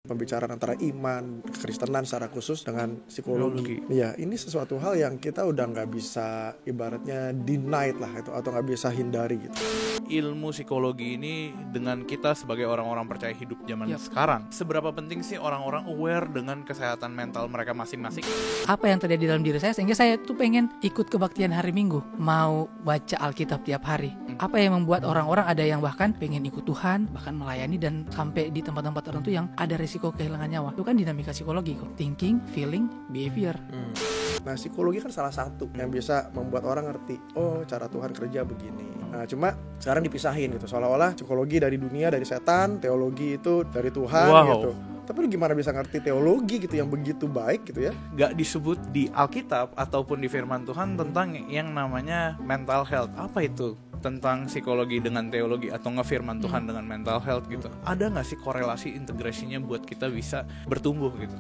Pembicaraan antara iman, kekristenan secara khusus dengan psikologi. Iya, ini sesuatu hal yang kita udah nggak bisa ibaratnya denied lah itu, atau nggak bisa hindari gitu. Ilmu psikologi ini dengan kita sebagai orang-orang percaya hidup zaman sekarang, seberapa penting sih orang-orang aware dengan kesehatan mental mereka masing-masing? Apa yang terjadi dalam diri saya sehingga saya tuh pengen ikut kebaktian hari Minggu, mau baca Alkitab tiap hari. Apa yang membuat orang-orang ada yang bahkan pengen ikut Tuhan, bahkan melayani dan sampai di tempat-tempat tertentu yang ada risiko kehilangan nyawa. Itu kan dinamika psikologi kok. Thinking, feeling, behavior. Nah, psikologi kan salah satu yang bisa membuat orang ngerti, oh cara Tuhan kerja begini. Nah, cuma sekarang dipisahin gitu, seolah-olah psikologi dari dunia, dari setan, teologi itu dari Tuhan gitu. Tapi lu gimana bisa ngerti teologi gitu yang begitu baik gitu ya? Gak disebut di Alkitab ataupun di firman Tuhan tentang yang namanya mental health. Apa itu? Tentang psikologi dengan teologi atau ngefirman Tuhan dengan mental health gitu. Ada gak sih korelasi integrasinya buat kita bisa bertumbuh gitu?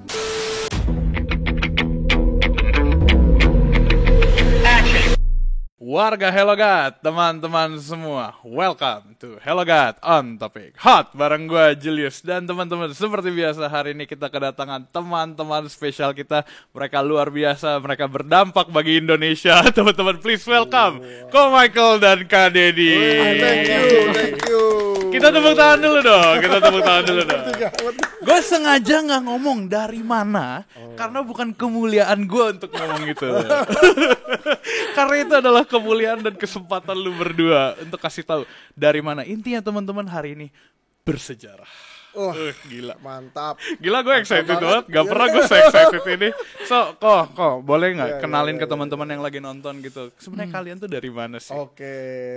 Warga Hello God, teman-teman semua, welcome to Hello God on Topic Hot bareng gue Julius. Dan teman-teman, seperti biasa hari ini kita kedatangan teman-teman spesial kita. Mereka luar biasa, mereka berdampak bagi Indonesia. Teman-teman, please welcome Ko Michael dan Kak Dedi. Thank you. Kita tepuk tangan dulu dong, Gue sengaja gak ngomong dari mana, karena bukan kemuliaan gue untuk ngomong gitu. Karena itu adalah kemuliaan dan kesempatan lu berdua untuk kasih tahu dari mana. Intinya teman-teman, hari ini bersejarah. Gila, mantap. Gila, gue excited banget. Gak pernah gue se-excited ini. So, kok boleh nggak kenalin ke teman-teman yang lagi nonton gitu. Sebenarnya kalian tuh dari mana sih? Oke,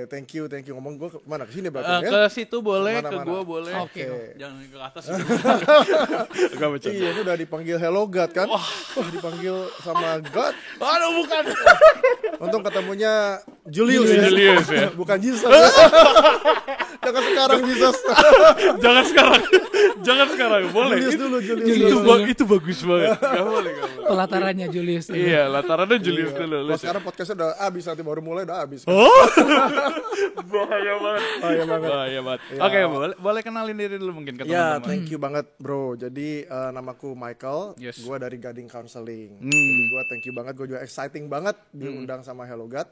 thank you. Ngomong gue kemana? Ke sini berarti ya? Ke situ boleh, ke gue boleh. Oke. Jangan ke atas. Gak bercanda. Iya, ini udah dipanggil Hello God kan? Wah, dipanggil sama God. Aduh, bukan. Untung ketemunya Julius ya. Bukan Jesus. Jangan sekarang Jesus. Jangan sekarang, boleh. Julius. Itu bagus banget. Gak boleh. Pelatarannya Julius. Iya, latarannya Julius dulu. Sekarang podcastnya udah habis, nanti baru mulai udah habis. Bahaya banget. Ya. Oke, boleh kenalin diri dulu mungkin ke teman-teman. Ya, thank you banget bro. Jadi namaku Michael, Yes. gue dari Gading Counseling. Jadi gue thank you banget, gue juga exciting banget diundang sama Hello God.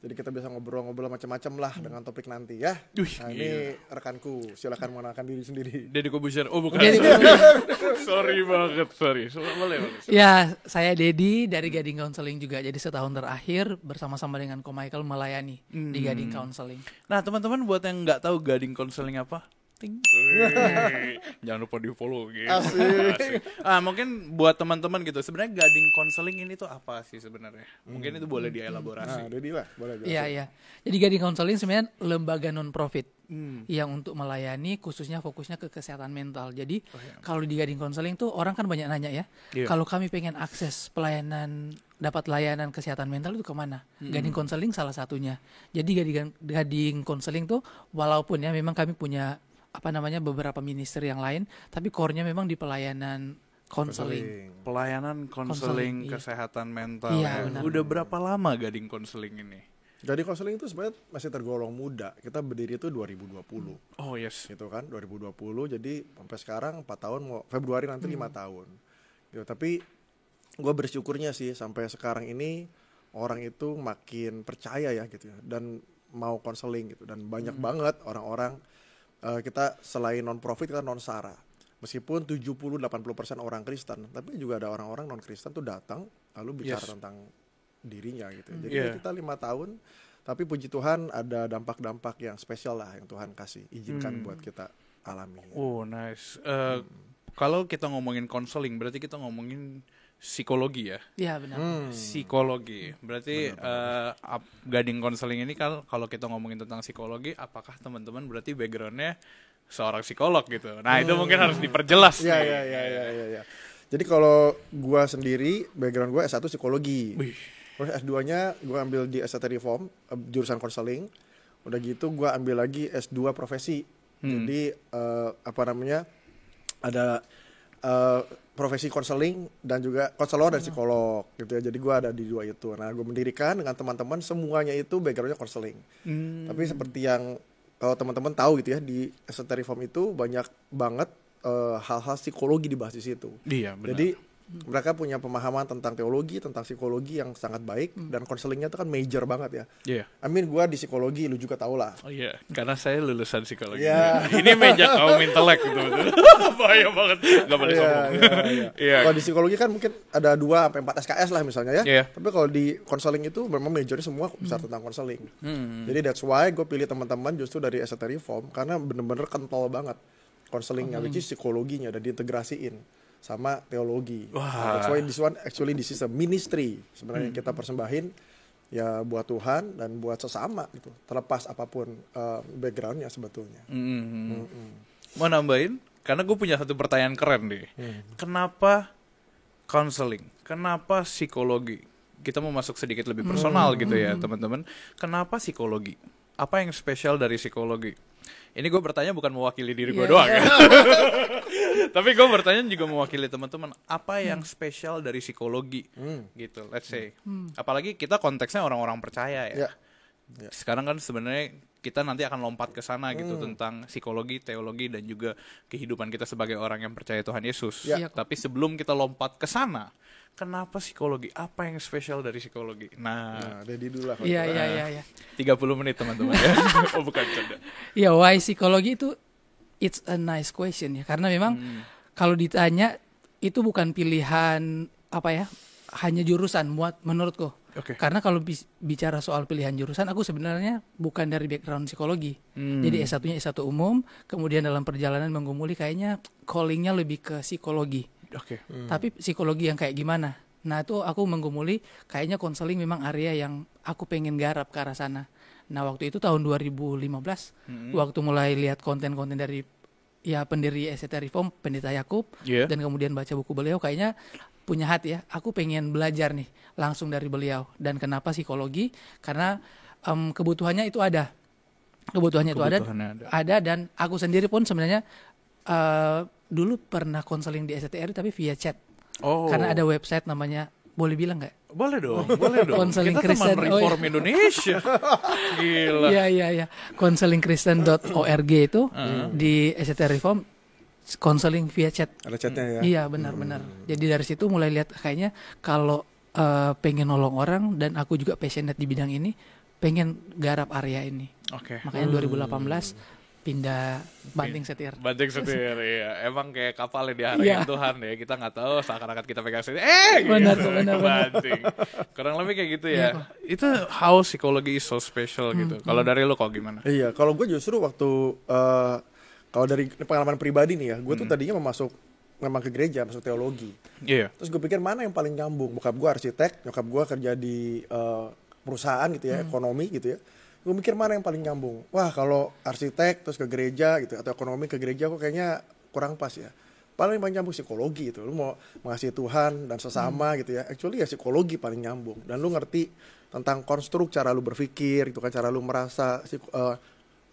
Jadi kita bisa ngobrol-ngobrol macam-macam lah dengan topik nanti ya. Nah, ini rekanku, silakan mengenalkan diri sendiri. Deddy Kobusier. Oh bukan. Sorry banget. Boleh. Ya, saya Dedi dari Gading Counseling juga. Jadi setahun terakhir bersama-sama dengan Ko Michael melayani di Gading Counseling. Nah teman-teman, buat yang nggak tahu Gading Counseling apa, jangan lupa di follow gitu. Asik. Mungkin buat teman-teman gitu, sebenarnya Gading Counseling ini tuh apa sih sebenarnya? Mungkin itu boleh dielaborasi. Nah, Dedi lah, boleh. Iya. Jadi Gading Counseling sebenarnya lembaga non-profit yang untuk melayani khususnya fokusnya ke kesehatan mental. Jadi kalau di Gading Counseling tuh orang kan banyak nanya ya, kalau kami pengen akses dapat layanan kesehatan mental itu kemana? Gading Counseling salah satunya. Jadi Gading Counseling tuh walaupun ya memang kami punya beberapa ministry yang lain, tapi core-nya memang di pelayanan konseling. Pelayanan konseling kesehatan mental. Iya, benar. Udah berapa lama Gading Counseling ini? Gading Counseling itu sebenarnya masih tergolong muda. Kita berdiri itu 2020. Oh yes. Gitu kan, 2020. Jadi sampai sekarang 4 tahun, mau Februari nanti 5 tahun. Gitu, tapi gue bersyukurnya sih sampai sekarang ini orang itu makin percaya ya gitu ya, dan mau konseling gitu, dan banyak banget orang-orang. Kita selain non-profit kita non-sara. Meskipun 70-80% orang Kristen, tapi juga ada orang-orang non-Kristen tuh datang lalu bicara tentang dirinya gitu. Jadi kita 5 tahun, tapi puji Tuhan ada dampak-dampak yang spesial lah yang Tuhan kasih izinkan buat kita alami. Oh nice. Kalau kita ngomongin konseling, berarti kita ngomongin psikologi ya? Iya benar. Psikologi. Berarti Gading Counseling ini kalau kita ngomongin tentang psikologi, apakah teman-teman berarti backgroundnya seorang psikolog gitu? Nah itu mungkin harus diperjelas. Iya. Jadi kalau gua sendiri background gua S1 psikologi. Terus S2-nya gua ambil di ST Reform, jurusan konseling. Udah gitu gua ambil lagi S2 profesi. Jadi ada profesi konseling dan juga konselor dan psikolog gitu ya. Jadi gue ada di 2 itu. Nah, gue mendirikan dengan teman-teman semuanya itu backgroundnya konseling. Tapi seperti yang kalau teman-teman tahu gitu ya, di ST Reform itu banyak banget hal-hal psikologi dibahas di situ. Iya, benar. Jadi mereka punya pemahaman tentang teologi, tentang psikologi yang sangat baik, dan konselingnya itu kan major banget ya. Iya. I mean, gue di psikologi, lu juga tau lah. Oh iya, karena saya lulusan psikologi. Iya. Ini meja kaum intelek gitu. Bahaya banget. Gak boleh sombong. Iya. Kalau di psikologi kan mungkin ada 2-4 SKS lah misalnya ya. Iya. Tapi kalau di konseling itu memang majornya semua besar tentang konseling. Jadi that's why gue pilih teman-teman justru dari ST Reform karena bener-bener kental banget konselingnya, which is psikologinya, dan diintegrasiin sama teologi. Wah. That's why this is a ministry sebenarnya yang kita persembahin ya buat Tuhan dan buat sesama gitu. Terlepas apapun backgroundnya sebetulnya. Mau nambahin? Karena gue punya satu pertanyaan keren nih. Kenapa counseling? Kenapa psikologi? Kita mau masuk sedikit lebih personal gitu ya teman-teman. Kenapa psikologi? Apa yang spesial dari psikologi? Ini gue bertanya bukan mewakili diri gue doang ya. Tapi gue bertanya juga mewakili teman-teman. Apa yang spesial dari psikologi? Gitu, let's say. Apalagi kita konteksnya orang-orang percaya ya. Sekarang kan sebenarnya kita nanti akan lompat ke sana gitu tentang psikologi, teologi, dan juga kehidupan kita sebagai orang yang percaya Tuhan Yesus. Tapi sebelum kita lompat ke sana, kenapa psikologi? Apa yang spesial dari psikologi? Nah, Dedi dulu lah. Iya. 30 menit teman-teman ya. Oh bukan canda. Ya, why psikologi itu it's a nice question ya. Karena memang kalau ditanya itu bukan pilihan apa ya, hanya jurusan menurutku. Oke. Karena kalau bicara soal pilihan jurusan, aku sebenarnya bukan dari background psikologi. Jadi S1-nya S1 umum, kemudian dalam perjalanan menggumuli kayaknya callingnya lebih ke psikologi. Oke. Tapi psikologi yang kayak gimana? Nah itu aku menggumuli kayaknya konseling memang area yang aku pengen garap ke arah sana. Nah waktu itu tahun 2015, waktu mulai lihat konten-konten dari ya pendiri ST Reform, Pendeta Yakub, dan kemudian baca buku beliau, kayaknya punya hati ya, aku pengen belajar nih langsung dari beliau. Dan kenapa psikologi? Karena kebutuhannya itu ada. Kebutuhannya itu ada, dan aku sendiri pun sebenarnya dulu pernah konseling di STRI tapi via chat. Karena ada website namanya, boleh bilang nggak? Boleh dong. Konseling Kita Kristen. teman Reform Indonesia. Gila. Iya. Konselingkristen.org itu di ST Reform konseling via chat. Ada chatnya ya? Iya, benar-benar. Jadi dari situ mulai lihat kayaknya kalau pengen nolong orang dan aku juga passionate di bidang ini, pengen garap area ini. Oke. Makanya 2018 pindah banting setir. Banting setir, iya. Emang kayak kapal yang diarahin Tuhan ya. Kita nggak tahu seakan-akan kita pegang setir. Benar. Banting. Kurang lebih kayak gitu ya. Itu how psychology is so special gitu. Kalau dari lu kok gimana? Iya, kalau gue justru waktu kalau dari pengalaman pribadi nih ya, gue tuh tadinya memang ke gereja, masuk teologi. Iya. Terus gue pikir mana yang paling nyambung. Bokap gue arsitek, nyokap gue kerja di perusahaan gitu ya, ekonomi gitu ya. Gue mikir mana yang paling nyambung. Wah, kalau arsitek terus ke gereja gitu, atau ekonomi ke gereja kok kayaknya kurang pas ya. Paling nyambung psikologi gitu. Lu mau mengasihi Tuhan dan sesama gitu ya. Actually ya psikologi paling nyambung. Dan lu ngerti tentang konstruk cara lu berpikir gitu kan, cara lu merasa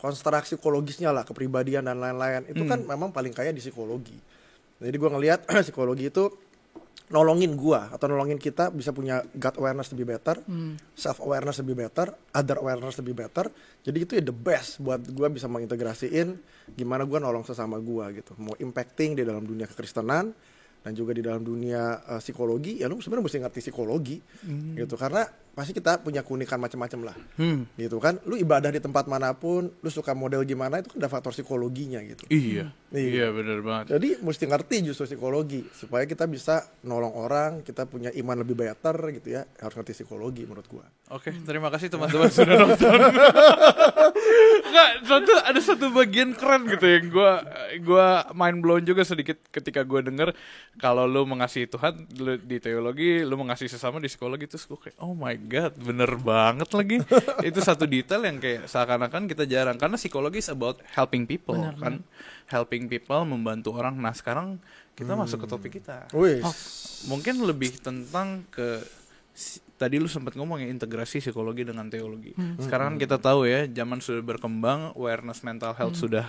konstruksi psikologisnya lah, kepribadian dan lain-lain. Itu kan memang paling kaya di psikologi. Jadi gue ngelihat psikologi itu nolongin gua atau nolongin kita bisa punya God awareness lebih better, self awareness lebih better, other awareness lebih better. Jadi itu ya the best buat gua bisa mengintegrasiin gimana gua nolong sesama gua gitu. Mau impacting di dalam dunia kekristenan dan juga di dalam dunia psikologi, ya lu sebenarnya mesti ngerti psikologi gitu, karena pasti kita punya keunikan macam-macam lah gitu kan. Lu ibadah di tempat manapun, lu suka model gimana, itu kan ada faktor psikologinya gitu. Iya benar banget. Jadi mesti ngerti justru psikologi supaya kita bisa nolong orang, kita punya iman lebih better gitu ya. Harus ngerti psikologi menurut gua. Oke, terima kasih teman-teman sudah nonton. Ada satu bagian keren gitu yang gua mind blown juga sedikit ketika gua denger kalau lu mengasihi Tuhan lu di teologi, lu mengasihi sesama di psikologi, terus gua kayak oh my god, bener banget lagi. Itu satu detail yang kayak seakan-akan kita jarang, karena psikologi is about helping people. Kan helping people, membantu orang. Nah sekarang kita masuk ke topik kita. Mungkin lebih tentang tadi lu sempat ngomong ya, integrasi psikologi dengan teologi. Sekarang kan kita tahu ya, zaman sudah berkembang, awareness mental health sudah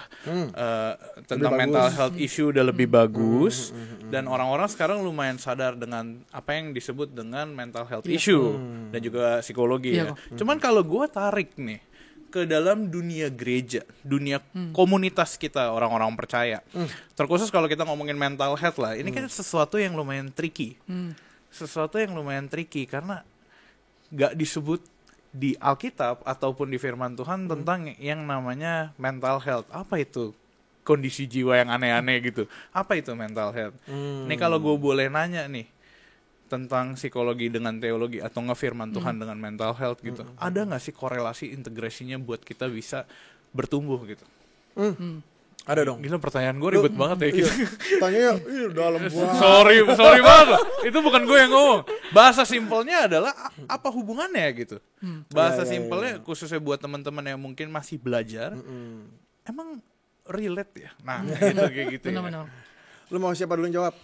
tentang mental health issue udah lebih bagus, dan orang-orang sekarang lumayan sadar dengan apa yang disebut dengan mental health issue dan juga psikologi ya. Cuman kalau gue tarik nih ke dalam dunia gereja, dunia komunitas kita orang-orang percaya. Terkhusus kalau kita ngomongin mental health lah, ini kan sesuatu yang lumayan tricky. Sesuatu yang lumayan tricky karena gak disebut di Alkitab ataupun di firman Tuhan tentang yang namanya mental health. Apa itu? Kondisi jiwa yang aneh-aneh gitu. Apa itu mental health? Nih kalau gue boleh nanya nih tentang psikologi dengan teologi atau ngefirman Tuhan dengan mental health gitu. Ada nggak sih korelasi integrasinya buat kita bisa bertumbuh gitu? Ada dong. Gila pertanyaan gue ribet banget ya gitu. Tanyanya dalam gua. Sorry banget. Itu bukan gue yang ngomong. Bahasa simpelnya adalah apa hubungannya gitu. Bahasa simpelnya khususnya buat teman-teman yang mungkin masih belajar. Emang relate ya? Nah, gitu kayak gitu. Benar-benar. Lu mau siapa dulu yang jawab?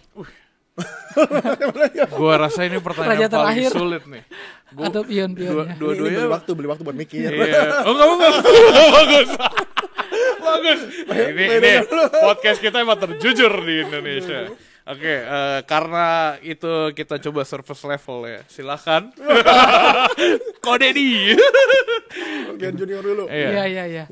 Gua rasa ini pertanyaan Raja paling terakhir. sulit nih. Atau pion-pionnya. Dua-duanya beli waktu buat mikir. Iya. Oh, enggak. Bagus. Bagus. Ini podcast kita emang terjujur di Indonesia. Oke, karena itu kita coba surface level ya. Silakan. Kode di. Biar junior dulu. Iya.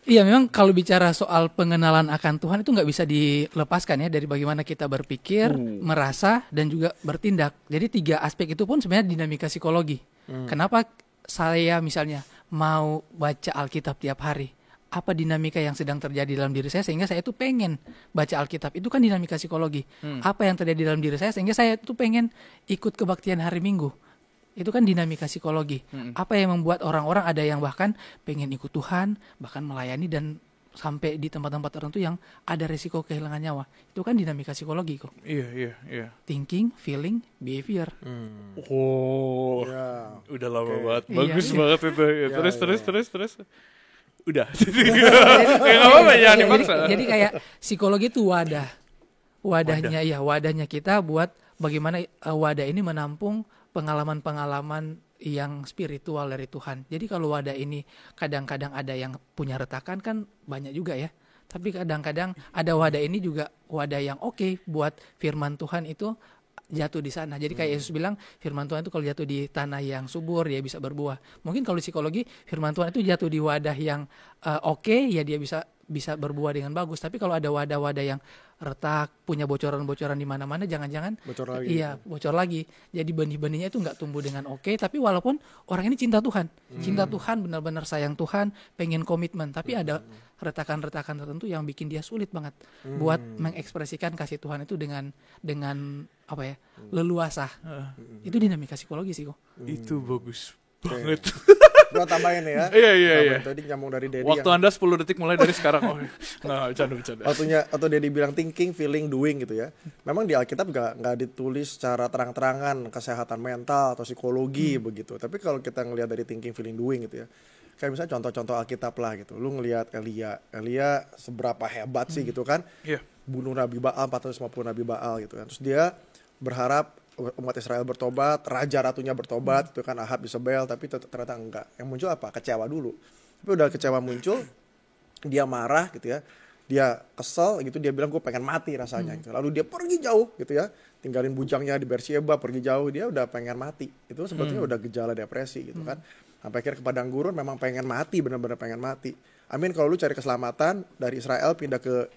Iya, memang kalau bicara soal pengenalan akan Tuhan itu nggak bisa dilepaskan ya dari bagaimana kita berpikir, merasa, dan juga bertindak. Jadi 3 aspek itu pun sebenarnya dinamika psikologi. Kenapa saya misalnya mau baca Alkitab tiap hari? Apa dinamika yang sedang terjadi dalam diri saya sehingga saya itu pengen baca Alkitab? Itu kan dinamika psikologi. Apa yang terjadi dalam diri saya sehingga saya itu pengen ikut kebaktian hari Minggu? Itu kan dinamika psikologi. Apa yang membuat orang-orang ada yang bahkan pengen ikut Tuhan, bahkan melayani dan sampai di tempat-tempat tertentu yang ada resiko kehilangan nyawa. Itu kan dinamika psikologi kok. Iya. Thinking, feeling, behavior. Oh. Ya. Udah lama banget. Iya, Bagus iya. banget itu. Terus. Udah. Jadi kayak psikologi itu wadahnya ya, wadahnya kita buat bagaimana wadah ini menampung pengalaman-pengalaman yang spiritual dari Tuhan. Jadi kalau wadah ini kadang-kadang ada yang punya retakan kan banyak juga ya. Tapi kadang-kadang ada wadah ini juga wadah yang oke buat firman Tuhan itu jatuh di sana. Jadi kayak Yesus bilang firman Tuhan itu kalau jatuh di tanah yang subur dia bisa berbuah. Mungkin kalau psikologi firman Tuhan itu jatuh di wadah yang oke ya dia bisa berbuah dengan bagus. Tapi kalau ada wadah-wadah yang retak, punya bocoran-bocoran di mana-mana, jangan-jangan bocor lagi. Jadi benih-benihnya itu nggak tumbuh dengan oke. Tapi walaupun orang ini cinta Tuhan, benar-benar sayang Tuhan, pengen komitmen. Tapi ada retakan-retakan tertentu yang bikin dia sulit banget buat mengekspresikan kasih Tuhan itu dengan apa ya, leluasa. Itu dinamika psikologi sih kok. Itu bagus banget. Gua tambahin ya. Iya. Tadi nyambung dari Dedi. Waktu Anda 10 detik mulai dari sekarang. Oh, nah, bercanda. Waktunya atau Dedi bilang thinking, feeling, doing gitu ya. Memang di Alkitab nggak ditulis secara terang-terangan kesehatan mental atau psikologi begitu. Tapi kalau kita ngelihat dari thinking, feeling, doing gitu ya. Kayak misalnya contoh-contoh Alkitab lah gitu. Lu ngelihat Elia seberapa hebat sih gitu kan. Iya. Bunuh Nabi Baal, 450 Nabi Baal gitu kan. Terus dia berharap umat Israel bertobat, raja ratunya bertobat, itu kan Ahab, Jezebel, tapi ternyata enggak. Yang muncul apa? Kecewa dulu. Tapi udah kecewa muncul, dia marah gitu ya. Dia kesel gitu, dia bilang gue pengen mati rasanya gitu. Lalu dia pergi jauh gitu ya. Tinggalin bujangnya di Beersheba, pergi jauh, dia udah pengen mati. Itu sebetulnya udah gejala depresi gitu kan. Sampai akhirnya ke padang gurun memang pengen mati, benar-benar pengen mati. Amin, kalau lu cari keselamatan dari Israel pindah ke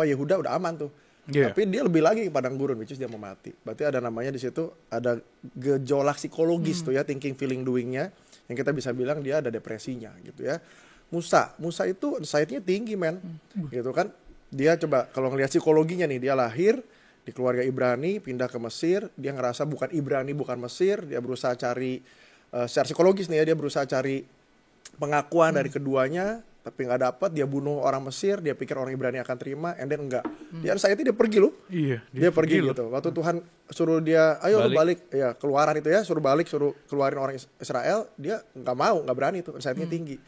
Yehuda udah aman tuh. Yeah. Tapi dia lebih lagi ke padang gurun, which is dia mau mati. Berarti ada namanya di situ ada gejolak psikologis tuh ya, thinking, feeling, doing-nya, yang kita bisa bilang dia ada depresinya gitu ya. Musa itu anxiety-nya tinggi men, gitu kan. Dia coba kalau ngelihat psikologinya nih, dia lahir di keluarga Ibrani, pindah ke Mesir, dia ngerasa bukan Ibrani, bukan Mesir, dia berusaha cari secara psikologis nih ya, dia berusaha cari pengakuan dari keduanya. Tapi nggak dapat, dia bunuh orang Mesir, dia pikir orang Ibrani akan terima, and then enggak. Dia anxiety, dia pergi loh. Iya, Dia pergi gitu. Waktu Tuhan suruh dia, ayo lu balik, ya keluaran itu ya, suruh keluarin orang Israel, dia nggak mau, nggak berani tuh, anxiety-nya tinggi.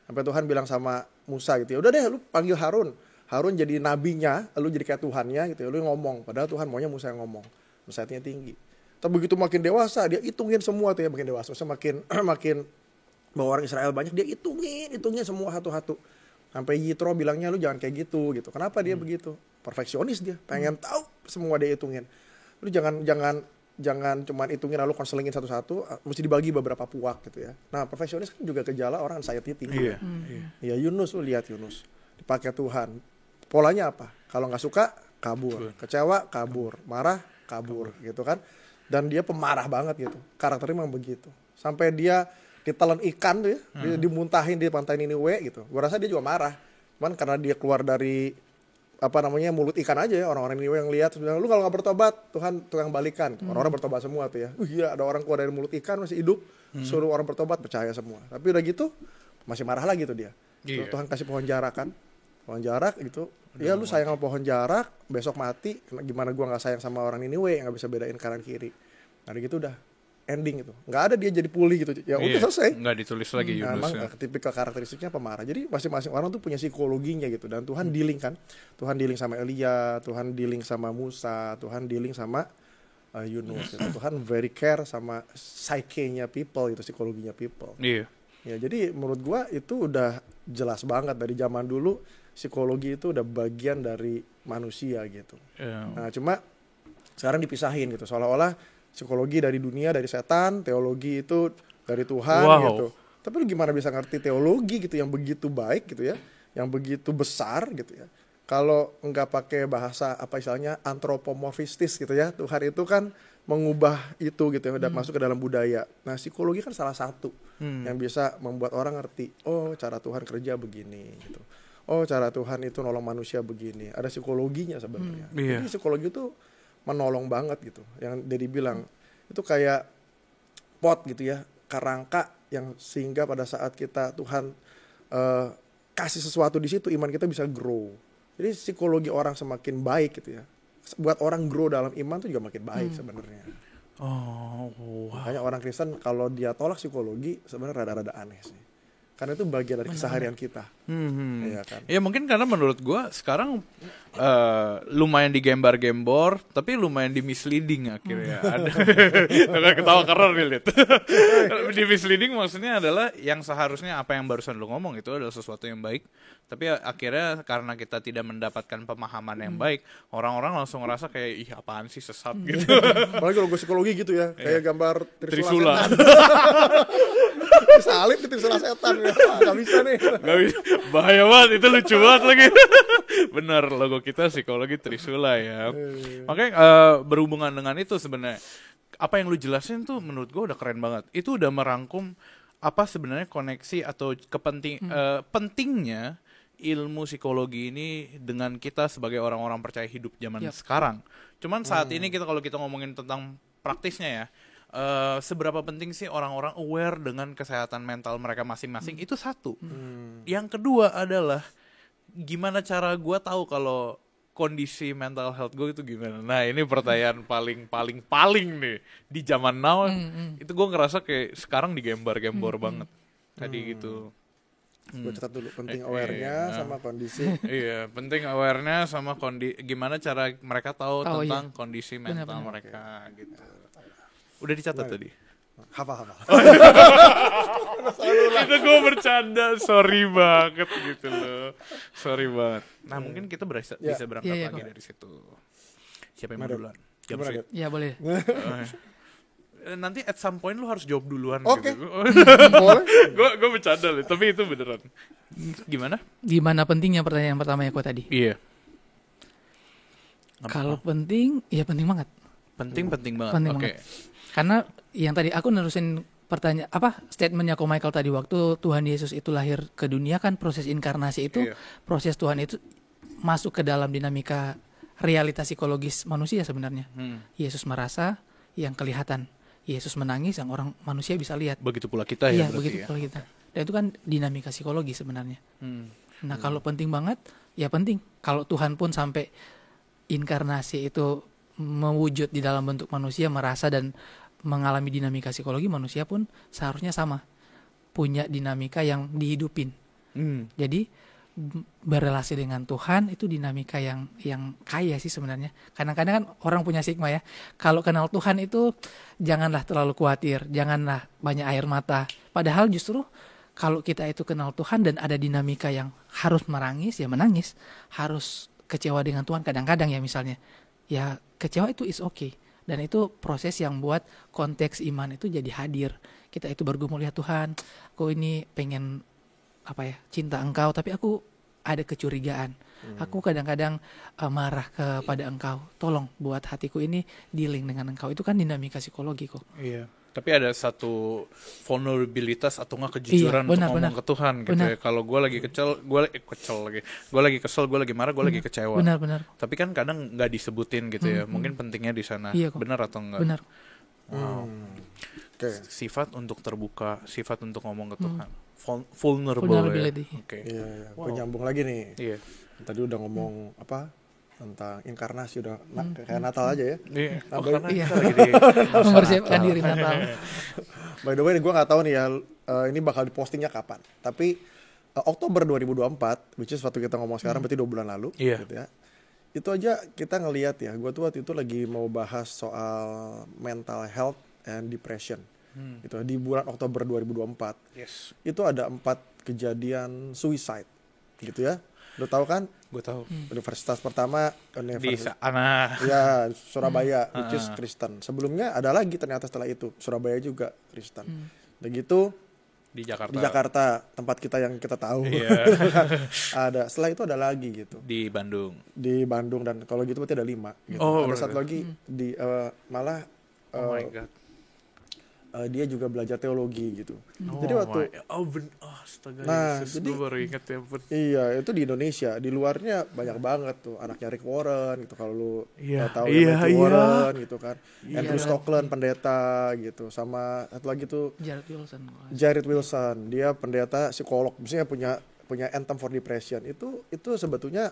Sampai Tuhan bilang sama Musa gitu, ya udah deh, lu panggil Harun jadi nabinya, lu jadi kayak Tuhannya gitu, lu ngomong. Padahal Tuhan maunya Musa yang ngomong, anxiety-nya tinggi. Tapi begitu makin dewasa, dia hitungin semua tuh ya, makin dewasa, makin bahwa orang Israel banyak, dia hitungin semua satu-satu. Sampai Yitro bilangnya lu jangan kayak gitu. Kenapa dia begitu? Perfeksionis dia, pengen tahu semua dia hitungin. Lu jangan jangan cuma hitungin lalu konselingin satu-satu, mesti dibagi beberapa puak gitu ya. Nah perfeksionis kan juga gejala orang anxiety tinggi. Iya. Ya Yunus, lu lihat Yunus dipakai Tuhan, polanya apa? Kalau nggak suka kabur, kecewa kabur, marah kabur gitu kan. Dan dia pemarah banget gitu, karakternya memang begitu. Sampai dia ditelan ikan tuh ya, dia dimuntahin di pantai Niniwe gitu. Gua rasa dia juga marah, cuman karena dia keluar dari mulut ikan aja ya, orang-orang Niniwe yang lihat bilang, lu kalau nggak bertobat Tuhan tukang balikan. Orang-orang bertobat semua tuh ya. Iya, ada orang keluar dari mulut ikan masih hidup, suruh orang bertobat, percaya semua. Tapi udah gitu masih marah lagi tuh dia. Tuhan kasih pohon jarak kan, pohon jarak gitu. Ya lu sayang sama pohon jarak, besok mati. Gimana gua nggak sayang sama orang Niniwe yang nggak bisa bedain kanan kiri. Nah gitu udah ending gitu, nggak ada dia jadi pulih gitu. Ya udah selesai. Nggak ditulis lagi Yunus. Emang tipikal karakteristiknya pemarah. Jadi masing-masing orang tuh punya psikologinya gitu. Dan Tuhan dealing kan. Tuhan dealing sama Elia, Tuhan dealing sama Musa, Tuhan dealing sama Yunus. Gitu. Tuhan very care sama psyche-nya people gitu, psikologinya people. Iya. Ya jadi menurut gua itu udah jelas banget dari zaman dulu psikologi itu udah bagian dari manusia gitu. Nah cuma sekarang dipisahin gitu, seolah-olah psikologi dari dunia, dari setan, teologi itu dari Tuhan gitu. Tapi lu gimana bisa ngerti teologi gitu yang begitu baik gitu ya, yang begitu besar gitu ya. Kalau nggak pakai bahasa apa istilahnya antropomorfistis gitu ya, Tuhan itu kan mengubah itu gitu ya, udah masuk ke dalam budaya. Nah psikologi kan salah satu yang bisa membuat orang ngerti, oh cara Tuhan kerja begini gitu. Oh cara Tuhan itu nolong manusia begini. Ada psikologinya sebenarnya. Jadi psikologi itu menolong banget gitu. Yang Dedi bilang itu kayak pot gitu ya, kerangka yang sehingga pada saat kita Tuhan kasih sesuatu di situ, iman kita bisa grow. Jadi psikologi orang semakin baik gitu ya, buat orang grow dalam iman tuh juga makin baik sebenarnya. Makanya orang Kristen kalau dia tolak psikologi sebenarnya rada-rada aneh sih. Karena itu bagian dari keseharian kita. Iya kan? Ya mungkin karena menurut gue sekarang lumayan digembar-gembor, tapi lumayan di misleading akhirnya. Ada ketawa karena relate. Di misleading maksudnya adalah yang seharusnya apa yang barusan lu ngomong itu adalah sesuatu yang baik, tapi akhirnya karena kita tidak mendapatkan pemahaman yang baik, orang-orang langsung ngerasa kayak ih apaan sih sesat gitu. Apalagi kalau gue psikologi gitu ya, kayak gambar Trisula. Salib di Trisula setan ya. Gak bisa nih. Gak bisa. Bahaya banget, itu lucu banget lagi. Bener, logo kita psikologi Trisula ya. Makanya berhubungan dengan itu sebenarnya apa yang lu jelasin tuh menurut gue udah keren banget. Itu udah merangkum apa sebenarnya koneksi atau pentingnya ilmu psikologi ini dengan kita sebagai orang-orang percaya hidup zaman sekarang. Cuman saat ini kalau kita ngomongin tentang praktisnya ya, seberapa penting sih orang-orang aware dengan kesehatan mental mereka masing-masing, itu satu. Yang kedua adalah gimana cara gue tahu kalau kondisi mental health gue itu gimana. Nah ini pertanyaan paling nih di zaman now. Itu gue ngerasa kayak sekarang digembar-gembor banget tadi gitu. Gue catat dulu, penting aware-nya sama kondisi. Iya, penting aware-nya sama gimana cara mereka tahu tentang kondisi mental mereka gitu. Udah dicatat tadi? Hafal. Itu gue bercanda, sorry banget gitu loh. Sorry banget. Nah mungkin kita bisa berangkat lagi dari situ. Siapa yang mau duluan? Ya boleh. Nanti at some point lu harus jawab duluan gitu. Boleh. Gue bercanda loh, tapi itu beneran. Gimana? Gimana pentingnya pertanyaan pertama ya kok tadi? Iya. Kalau penting, ya penting banget. Penting banget. Banget. Karena yang tadi aku nerusin statementnya Ko Michael tadi, waktu Tuhan Yesus itu lahir ke dunia kan proses inkarnasi itu, proses Tuhan itu masuk ke dalam dinamika realitas psikologis manusia sebenarnya. Yesus merasa yang kelihatan, Yesus menangis yang orang manusia bisa lihat. Begitu pula kita ya. Iya, begitu pula kita. Dan itu kan dinamika psikologi sebenarnya. Nah kalau penting banget, ya penting. Kalau Tuhan pun sampai inkarnasi itu mewujud di dalam bentuk manusia, merasa dan mengalami dinamika psikologi, manusia pun seharusnya sama, punya dinamika yang dihidupin. Jadi berrelasi dengan Tuhan itu dinamika yang kaya sih sebenarnya. Kadang-kadang kan orang punya stigma ya, kalau kenal Tuhan itu janganlah terlalu khawatir, janganlah banyak air mata. Padahal justru kalau kita itu kenal Tuhan dan ada dinamika yang harus menangis, ya menangis. Harus kecewa dengan Tuhan kadang-kadang ya misalnya. Ya kecewa itu is okay. Dan itu proses yang buat konteks iman itu jadi hadir. Kita itu bergumul, ya Tuhan, aku ini pengen cinta Engkau, tapi aku ada kecurigaan. Aku kadang-kadang marah kepada Engkau. Tolong buat hatiku ini dealing dengan Engkau. Itu kan dinamika psikologi kok. Iya. Tapi ada satu vulnerabilitas atau nggak kejujuran untuk ngomong ke Tuhan gitu ya. Kalau gue lagi gue lagi kesel, gue lagi marah, gue lagi kecewa. Benar. Tapi kan kadang nggak disebutin gitu ya. Mungkin pentingnya di sana. Iya, benar atau enggak? Benar. Wow. Okay. Sifat untuk terbuka, sifat untuk ngomong ke Tuhan. Vulnerability. Ya? Okay. Iya. Gue nyambung lagi nih. Iya. Tadi udah ngomong tentang inkarnasi, udah kayak Natal aja ya. Iya. Karena kita lagi di mempersiapkan diri Natal. By the way, gue nggak tahu nih ya ini bakal dipostingnya kapan. Tapi Oktober 2024, which is waktu kita ngomong sekarang berarti 2 bulan lalu, gitu ya. Itu aja kita ngelihat ya. Gue tuh waktu itu lagi mau bahas soal mental health and depression. Gitu di bulan Oktober 2024. Yes. Itu ada 4 kejadian suicide, gitu ya. Lo tahu kan? Gue tahu. Universitas pertama di sana. Ya, Surabaya, which is Kristen. Sebelumnya ada lagi ternyata setelah itu Surabaya juga Kristen. Begitu di Jakarta. Di Jakarta, tempat kita yang kita tahu. Iya. Ada. Setelah itu ada lagi gitu. Di Bandung. Di Bandung, dan kalau gitu berarti ada 5 gitu. Ada satu lagi di malah oh my God. Dia juga belajar teologi gitu. Jadi waktu astaga, Yesus, jadi gue baru inget ya. Iya, itu di Indonesia. Di luarnya banyak banget tuh anaknya Rick Warren gitu, kalau lu tahu Rick Warren gitu kan. Andrew Stockland pendeta gitu, sama satu lagi tuh Jared Wilson. Dia pendeta psikolog, maksudnya punya Anthem for Depression. Itu sebetulnya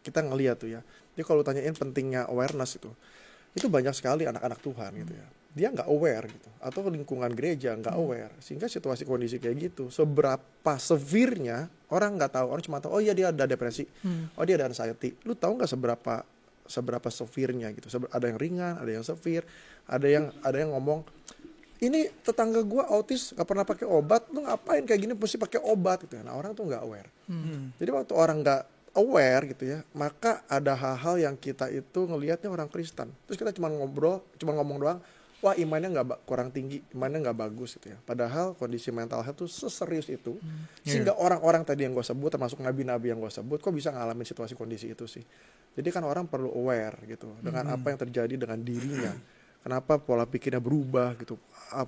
kita ngeliat tuh ya. Jadi kalau tanyain pentingnya awareness itu banyak sekali anak-anak Tuhan gitu ya. Dia nggak aware gitu, atau lingkungan gereja nggak aware, sehingga situasi kondisi kayak gitu seberapa severnya orang nggak tahu. Orang cuma tahu, oh iya dia ada depresi, oh dia ada anxiety. Lu tahu nggak seberapa severnya gitu? Ada yang ringan, ada yang severe, ada yang ngomong, ini tetangga gua autis nggak pernah pakai obat, lu ngapain kayak gini mesti pakai obat gitu. Nah orang tuh nggak aware. Jadi waktu orang nggak aware gitu ya, maka ada hal-hal yang kita itu ngelihatnya orang Kristen, terus kita cuma ngomong doang, wah imannya nggak kurang tinggi, imannya nggak bagus gitu ya. Padahal kondisi mental health tuh seserius itu, sehingga orang-orang tadi yang gue sebut, termasuk nabi-nabi yang gue sebut, kok bisa ngalamin situasi kondisi itu sih. Jadi kan orang perlu aware gitu dengan apa yang terjadi dengan dirinya. Kenapa pola pikirnya berubah gitu,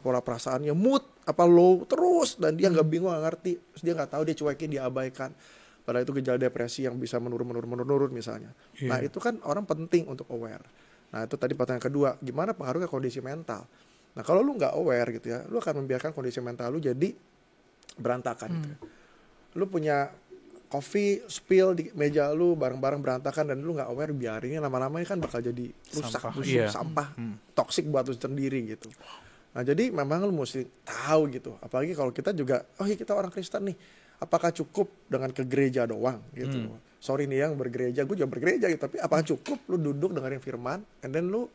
pola perasaannya mood low terus, dan dia nggak bingung, nggak ngerti, terus dia nggak tahu, dia cuekin, dia abaikan. Padahal itu gejala depresi yang bisa menurun misalnya. Nah itu kan orang penting untuk aware. Nah itu tadi pertanyaan kedua, gimana pengaruhnya kondisi mental. Nah kalau lu nggak aware gitu ya, lu akan membiarkan kondisi mental lu jadi berantakan gitu ya. Lu punya coffee spill di meja lu, barang-barang berantakan, dan lu nggak aware, biarinnya lama-lama kan bakal jadi rusak, busuk, sampah, toksik buat lu sendiri gitu. Nah jadi memang lu mesti tahu gitu, apalagi kalau kita juga, oh iya kita orang Kristen nih, apakah cukup dengan ke gereja doang gitu. Sorry nih yang bergereja, gue juga bergereja gitu, tapi apakah cukup lu duduk dengerin firman, and then lu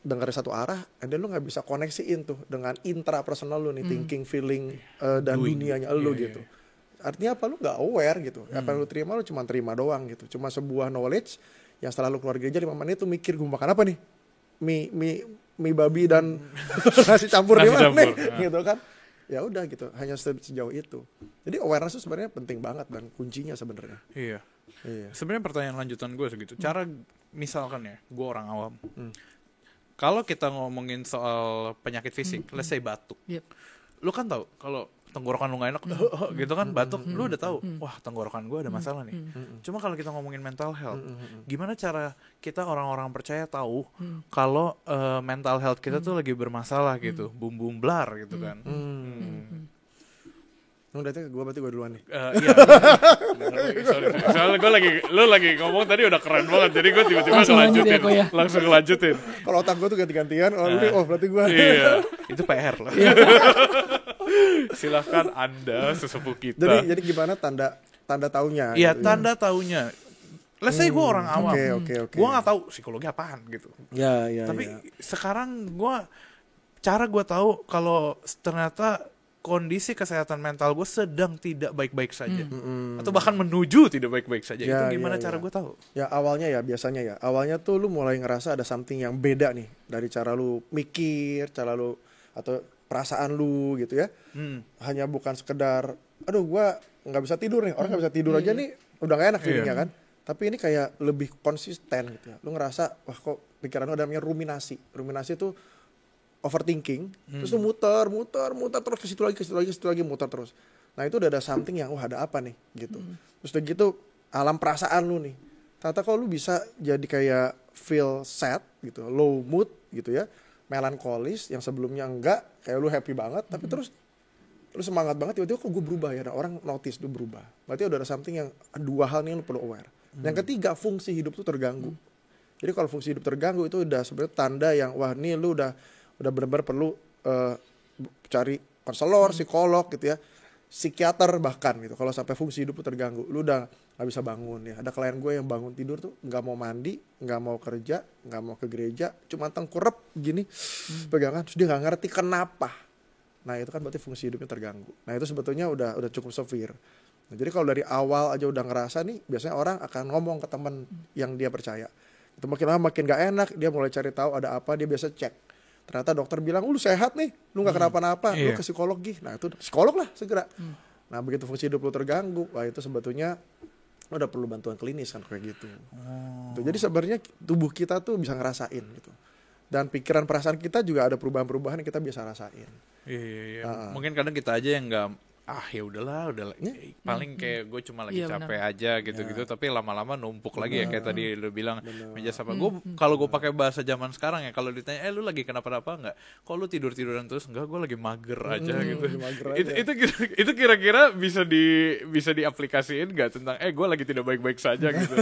dengerin satu arah, and then lu nggak bisa koneksiin tuh dengan intrapersonal lu nih, thinking, feeling, dan dunianya lu gitu. Artinya apa, lu nggak aware gitu. Apa yang lu terima, lu cuma terima doang gitu. Cuma sebuah knowledge yang setelah lu keluar gereja 5 menit tuh mikir, gue makan apa nih? Mie babi dan nasi campur di mana nih? Gitu kan. Ya udah gitu, hanya sejauh itu. Jadi awareness itu sebenarnya penting banget dan kuncinya sebenarnya. Iya. Sebenarnya pertanyaan lanjutan gue segitu. Cara misalkan ya, gue orang awam. Kalau kita ngomongin soal penyakit fisik, let's say batuk. Lu kan tahu kalau tenggorokan lu gak enak gitu kan, batuk, lu udah tahu, wah tenggorokan gue ada masalah nih. Cuma kalau kita ngomongin mental health, gimana cara kita orang-orang percaya tahu kalau mental health kita tuh lagi bermasalah gitu, bum blar gitu kan. Berarti gue duluan nih. Iya. Sorry. Soalnya lu lagi ngomong tadi udah keren banget, jadi gue tiba-tiba langsung ngelanjutin. Kalau otak gue tuh ganti-gantian, berarti gue. Iya, itu PR lah. Silahkan Anda sesepuh kita. Jadi gimana tanda taunya? Iya, tanda taunya. Let's say gue orang awam. Okay. Gue nggak tahu psikologi apaan gitu. Ya. Tapi sekarang cara gue tahu kalau ternyata kondisi kesehatan mental gue sedang tidak baik-baik saja, atau bahkan menuju tidak baik-baik saja. Ya, Itu gimana ya, cara ya. gue tahu? Ya awalnya ya biasanya ya. Awalnya tuh lu mulai ngerasa ada something yang beda nih dari cara lu mikir, cara lu atau perasaan lu gitu ya. Hanya bukan sekedar aduh gua nggak bisa tidur nih. Orang nggak bisa tidur aja nih udah gak enak feelingnya kan. Tapi ini kayak lebih konsisten gitu ya. Lu ngerasa wah kok pikiran lu ada namanya ruminasi. Ruminasi tuh overthinking, terus lu muter terus ke situ lagi muter terus. Nah itu udah ada something yang wah ada apa nih gitu. Terus udah gitu alam perasaan lu nih. Ternyata kalau lu bisa jadi kayak feel sad gitu, low mood gitu ya, melankolis yang sebelumnya enggak, kayak lu happy banget, tapi terus lu semangat banget tiba-tiba kok gue berubah ya. Nah, orang notice lu berubah. Berarti udah ada something yang dua hal nih yang lu perlu aware. Yang ketiga fungsi hidup tuh terganggu. Jadi kalau fungsi hidup terganggu itu udah sebenarnya tanda yang wah nih lu udah benar-benar perlu cari konselor, psikolog gitu ya, psikiater bahkan gitu. Kalau sampai fungsi hidup lu terganggu, lu udah nggak bisa bangun ya. Ada klien gue yang bangun tidur tuh nggak mau mandi, nggak mau kerja, nggak mau ke gereja, cuma tengkurap gini pegangan, terus dia nggak ngerti kenapa. Nah itu kan berarti fungsi hidupnya terganggu. Nah itu sebetulnya udah cukup severe. Nah, jadi kalau dari awal aja udah ngerasa nih, biasanya orang akan ngomong ke teman yang dia percaya. Itu makin lama makin gak enak, dia mulai cari tahu ada apa, dia biasa cek. Ternyata dokter bilang, lu sehat nih, lu gak kenapa-napa, lu ke psikolog gih. Nah itu psikolog lah segera. Nah begitu fungsi hidup lu terganggu, wah itu sebetulnya lu udah perlu bantuan klinis kan kayak gitu. Jadi sebenarnya tubuh kita tuh bisa ngerasain gitu. Dan pikiran perasaan kita juga ada perubahan-perubahan yang kita bisa rasain. Iya. Mungkin kadang kita aja yang nggak ya udahlah paling kayak gue cuma lagi capek aja gitu-gitu, tapi lama-lama numpuk lagi ya kayak tadi lu bilang meja sama gue. Kalau gue pakai bahasa zaman sekarang ya, kalau ditanya lu lagi kenapa-napa nggak, kok lu tiduran terus, enggak gue lagi mager aja gitu. Itu kira-kira bisa diaplikasiin nggak tentang gue lagi tidak baik-baik saja gitu.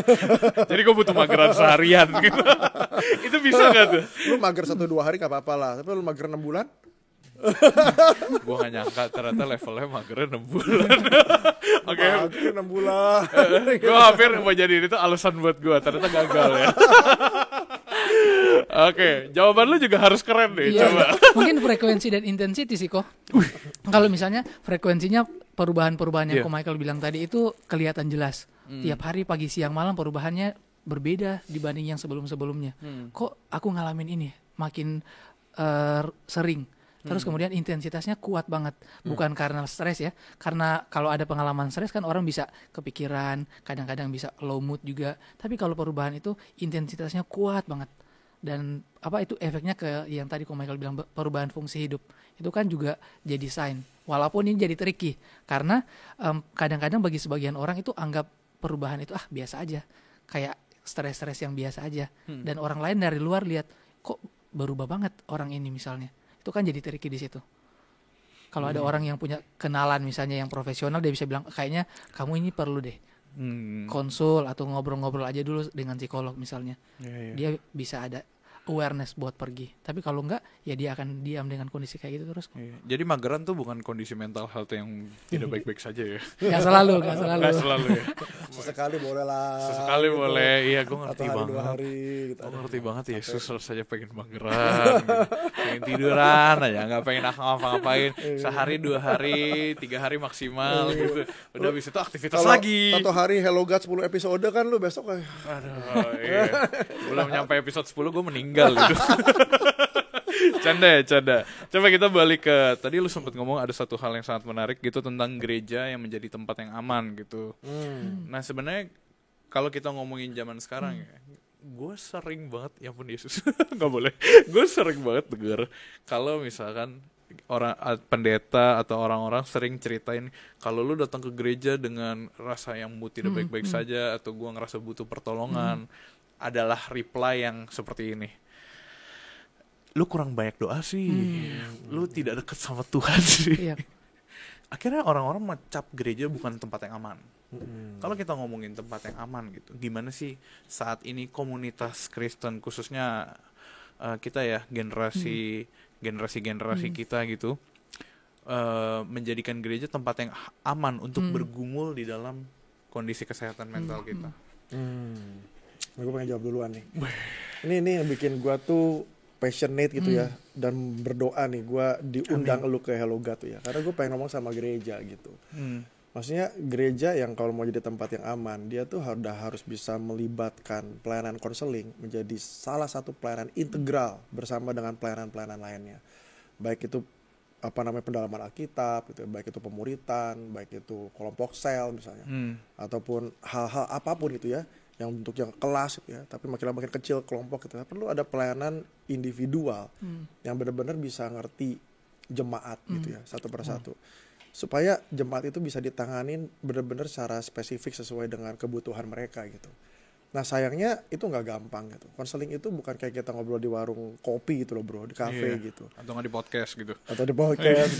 Jadi gue butuh mageran seharian gitu. Itu bisa nggak tuh? Lu mager 1-2 hari gak apa-apa lah, tapi lu mager 6 bulan gue gak nyangka ternyata levelnya magernya 6 bulan. Oke, 6 bulan. Gue hampir mau jadi itu alasan buat gue, ternyata gagal ya. Oke, jawaban lu juga harus keren deh. Coba. Mungkin frekuensi dan intensity sih kok. Kalau misalnya frekuensinya perubahan-perubahan yang Michael bilang tadi itu kelihatan jelas. Tiap hari pagi siang malam perubahannya berbeda dibanding yang sebelum-sebelumnya. Kok aku ngalamin ini makin sering. Terus kemudian intensitasnya kuat banget. Bukan karena stres ya. Karena kalau ada pengalaman stres kan orang bisa kepikiran, kadang-kadang bisa low mood juga. Tapi kalau perubahan itu intensitasnya kuat banget. Dan itu efeknya ke yang tadi Michael bilang perubahan fungsi hidup. Itu kan juga jadi sign. Walaupun ini jadi tricky. Karena kadang-kadang bagi sebagian orang itu anggap perubahan itu biasa aja. Kayak stres-stres yang biasa aja. Dan orang lain dari luar lihat kok berubah banget orang ini misalnya. Itu kan jadi tricky di situ. Kalau ada orang yang punya kenalan misalnya yang profesional, dia bisa bilang kayaknya kamu ini perlu deh konsul atau ngobrol-ngobrol aja dulu dengan psikolog misalnya. Dia bisa ada awareness buat pergi. Tapi kalau enggak, ya dia akan diam dengan kondisi kayak gitu terus. Jadi mageran tuh bukan kondisi mental health yang tidak baik-baik saja ya. Gak selalu ya. Sesekali boleh lah. Sesekali gitu. Boleh. Iya, gue ngerti banget. 2 hari gitu. Gue ngerti banget Yesus saja pengen mageran, gitu. Pengen tiduran aja, nggak pengen ngapa-ngapain. Sehari 2 hari 3 hari maksimal gitu. Udah habis itu aktivitas kalo lagi. 1 hari Hello God 10 episode kan lu besok kayak belum nyampe episode 10 gue meninggal gitu. Canda. Coba kita balik ke tadi lu sempat ngomong ada satu hal yang sangat menarik gitu tentang gereja yang menjadi tempat yang aman gitu. Nah sebenarnya kalau kita ngomongin zaman sekarang ya, gue sering banget, ya ampun Yesus, nggak boleh. Gue sering banget dengar kalau misalkan orang pendeta atau orang-orang sering ceritain kalau lu datang ke gereja dengan rasa yang mood tidak baik-baik saja atau gue ngerasa butuh pertolongan, adalah reply yang seperti ini. Lu kurang banyak doa sih, lu tidak dekat sama Tuhan sih. Akhirnya orang-orang mencap gereja bukan tempat yang aman. Kalau kita ngomongin tempat yang aman gitu, gimana sih saat ini komunitas Kristen khususnya kita ya generasi kita gitu menjadikan gereja tempat yang aman untuk bergumul di dalam kondisi kesehatan mental kita. Gue pengen jawab duluan nih. Ini yang bikin gue tuh passionate gitu ya, dan berdoa nih gue diundang lu ke Hello God tuh ya, karena gue pengen ngomong sama gereja gitu. Maksudnya gereja yang kalau mau jadi tempat yang aman, dia tuh harus bisa melibatkan pelayanan konseling menjadi salah satu pelayanan integral bersama dengan pelayanan-pelayanan lainnya. Baik itu pendalaman Alkitab gitu, baik itu pemuritan, baik itu kelompok sel misalnya, ataupun hal-hal apapun itu ya, yang bentuknya kelas gitu ya, tapi makin kecil kelompok gitu ya, perlu ada pelayanan individual yang benar-benar bisa ngerti jemaat gitu ya, satu persatu, supaya jemaat itu bisa ditanganin benar-benar secara spesifik sesuai dengan kebutuhan mereka gitu. Nah sayangnya itu nggak gampang gitu. Konseling itu bukan kayak kita ngobrol di warung kopi gitu loh bro, di kafe gitu. Atau nggak di podcast gitu. Atau di podcast,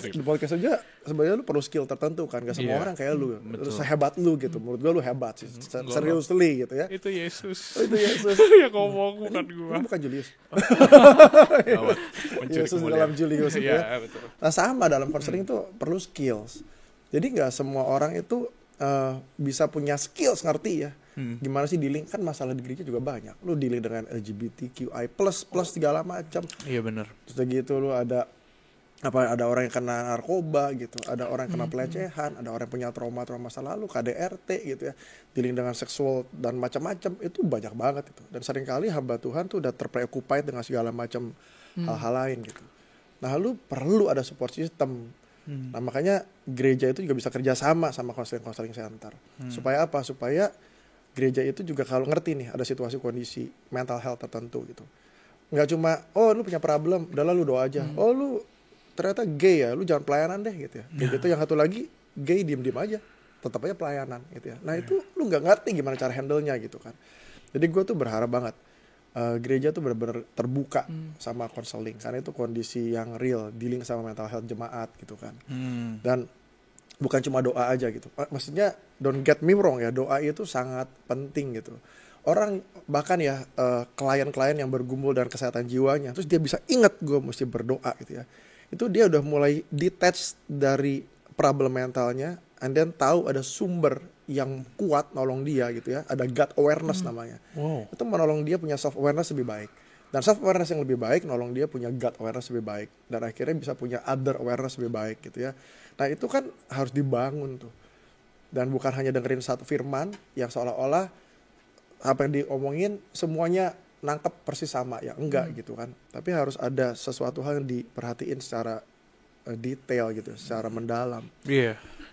di podcast aja sebenarnya lu perlu skill tertentu kan. Gak semua orang kayak lu, sehebat lu gitu. Menurut gua lu hebat sih, seriously gitu ya. Itu Yesus. Itu Yesus. Ya ngomong bukan gua. Lu bukan Julius. Mencuri Yesus kemuliaan. dalam Julius gitu ya. Betul. Nah sama dalam konseling tuh perlu skills. Jadi nggak semua orang itu bisa punya skills ngerti ya. Gimana sih dealing, kan masalah di gereja juga banyak. Lu dealing dengan LGBTQI plus segala macam. Iya benar. Terus gitu lu ada orang yang kena narkoba gitu, ada orang yang kena pelecehan, ada orang yang punya trauma masa lalu, KDRT gitu ya, dealing dengan seksual dan macam-macam, itu banyak banget itu. Dan seringkali hamba Tuhan tuh udah terpreoccupied dengan segala macam hal-hal lain gitu. Nah lu perlu ada support system. Nah makanya gereja itu juga bisa kerja sama konseling center. Supaya apa? Supaya gereja itu juga kalau ngerti nih ada situasi kondisi mental health tertentu gitu. Nggak cuma, oh lu punya problem, udah lu doa aja. Oh lu ternyata gay ya, lu jangan pelayanan deh gitu ya. Gitu yang satu lagi, gay diem-diem aja. Tetap aja pelayanan gitu ya. Nah itu lu nggak ngerti gimana cara handle-nya gitu kan. Jadi gue tuh berharap banget gereja tuh benar-benar terbuka sama konseling. Karena itu kondisi yang real, dealing sama mental health jemaat gitu kan. Dan bukan cuma doa aja gitu. Maksudnya don't get me wrong ya, doa itu sangat penting gitu. Orang bahkan ya klien-klien yang bergumul dengan kesehatan jiwanya, terus dia bisa ingat gue mesti berdoa gitu ya. Itu dia udah mulai detach dari problem mentalnya, and then tahu ada sumber yang kuat nolong dia gitu ya. Ada God awareness namanya. Itu menolong dia punya self awareness lebih baik. Dan self awareness yang lebih baik nolong dia punya God awareness lebih baik. Dan akhirnya bisa punya other awareness lebih baik gitu ya. Nah itu kan harus dibangun tuh. Dan bukan hanya dengerin satu firman yang seolah-olah apa yang diomongin semuanya nangkep persis sama. Ya enggak gitu kan. Tapi harus ada sesuatu hal yang diperhatiin secara detail gitu. Secara mendalam.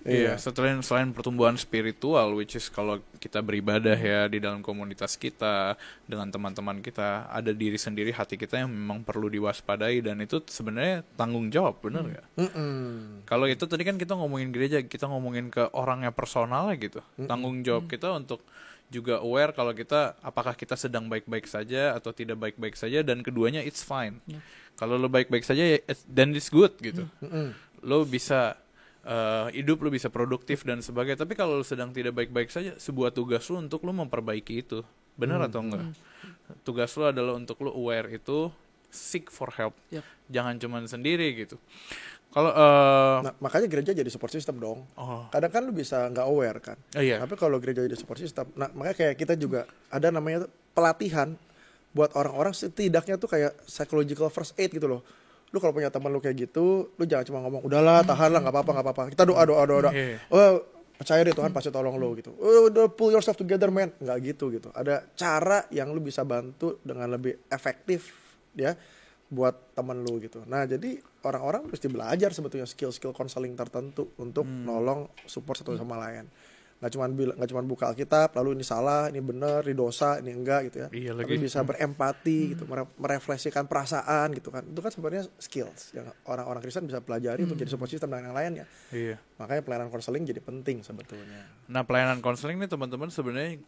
Iya, selain pertumbuhan spiritual, which is kalau kita beribadah ya di dalam komunitas kita dengan teman-teman kita, ada diri sendiri, hati kita yang memang perlu diwaspadai, dan itu sebenarnya tanggung jawab, bener nggak? Kalau itu tadi kan kita ngomongin gereja, kita ngomongin ke orangnya personalnya gitu, tanggung jawab kita untuk juga aware kalau kita apakah kita sedang baik-baik saja atau tidak baik-baik saja, dan keduanya it's fine. Kalau lo baik-baik saja, then it's good gitu. Lo bisa hidup, lu bisa produktif dan sebagainya. Tapi kalau lu sedang tidak baik-baik saja, sebuah tugas lu untuk lu memperbaiki itu. Benar atau enggak? Tugas lu adalah untuk lu aware itu, seek for help. Jangan cuman sendiri gitu. Kalau nah, makanya gereja jadi support system dong. Kadang kan lu bisa nggak aware kan. Tapi kalau gereja jadi support system, nah makanya kayak kita juga ada namanya pelatihan buat orang-orang setidaknya tuh kayak psychological first aid gitu loh. Lu kalau punya teman lu kayak gitu, lu jangan cuma ngomong udahlah, tahan lah, nggak apa-apa. Kita doa. Oh, percaya deh Tuhan pasti tolong lu gitu. Udah pull yourself together man, nggak gitu. Ada cara yang lu bisa bantu dengan lebih efektif ya buat teman lu gitu. Nah jadi orang-orang mesti belajar sebetulnya skill-skill konseling tertentu untuk nolong support satu sama lain. Nggak cuma buka Alkitab lalu ini salah, ini benar, ini dosa, ini enggak gitu ya. Tapi bisa berempati gitu, merefleksikan perasaan gitu kan. Itu kan sebenarnya skills yang orang-orang Kristen bisa pelajari untuk jadi support system dan yang lainnya. Makanya pelayanan konseling jadi penting sebetulnya. Nah, pelayanan konseling nih teman-teman sebenarnya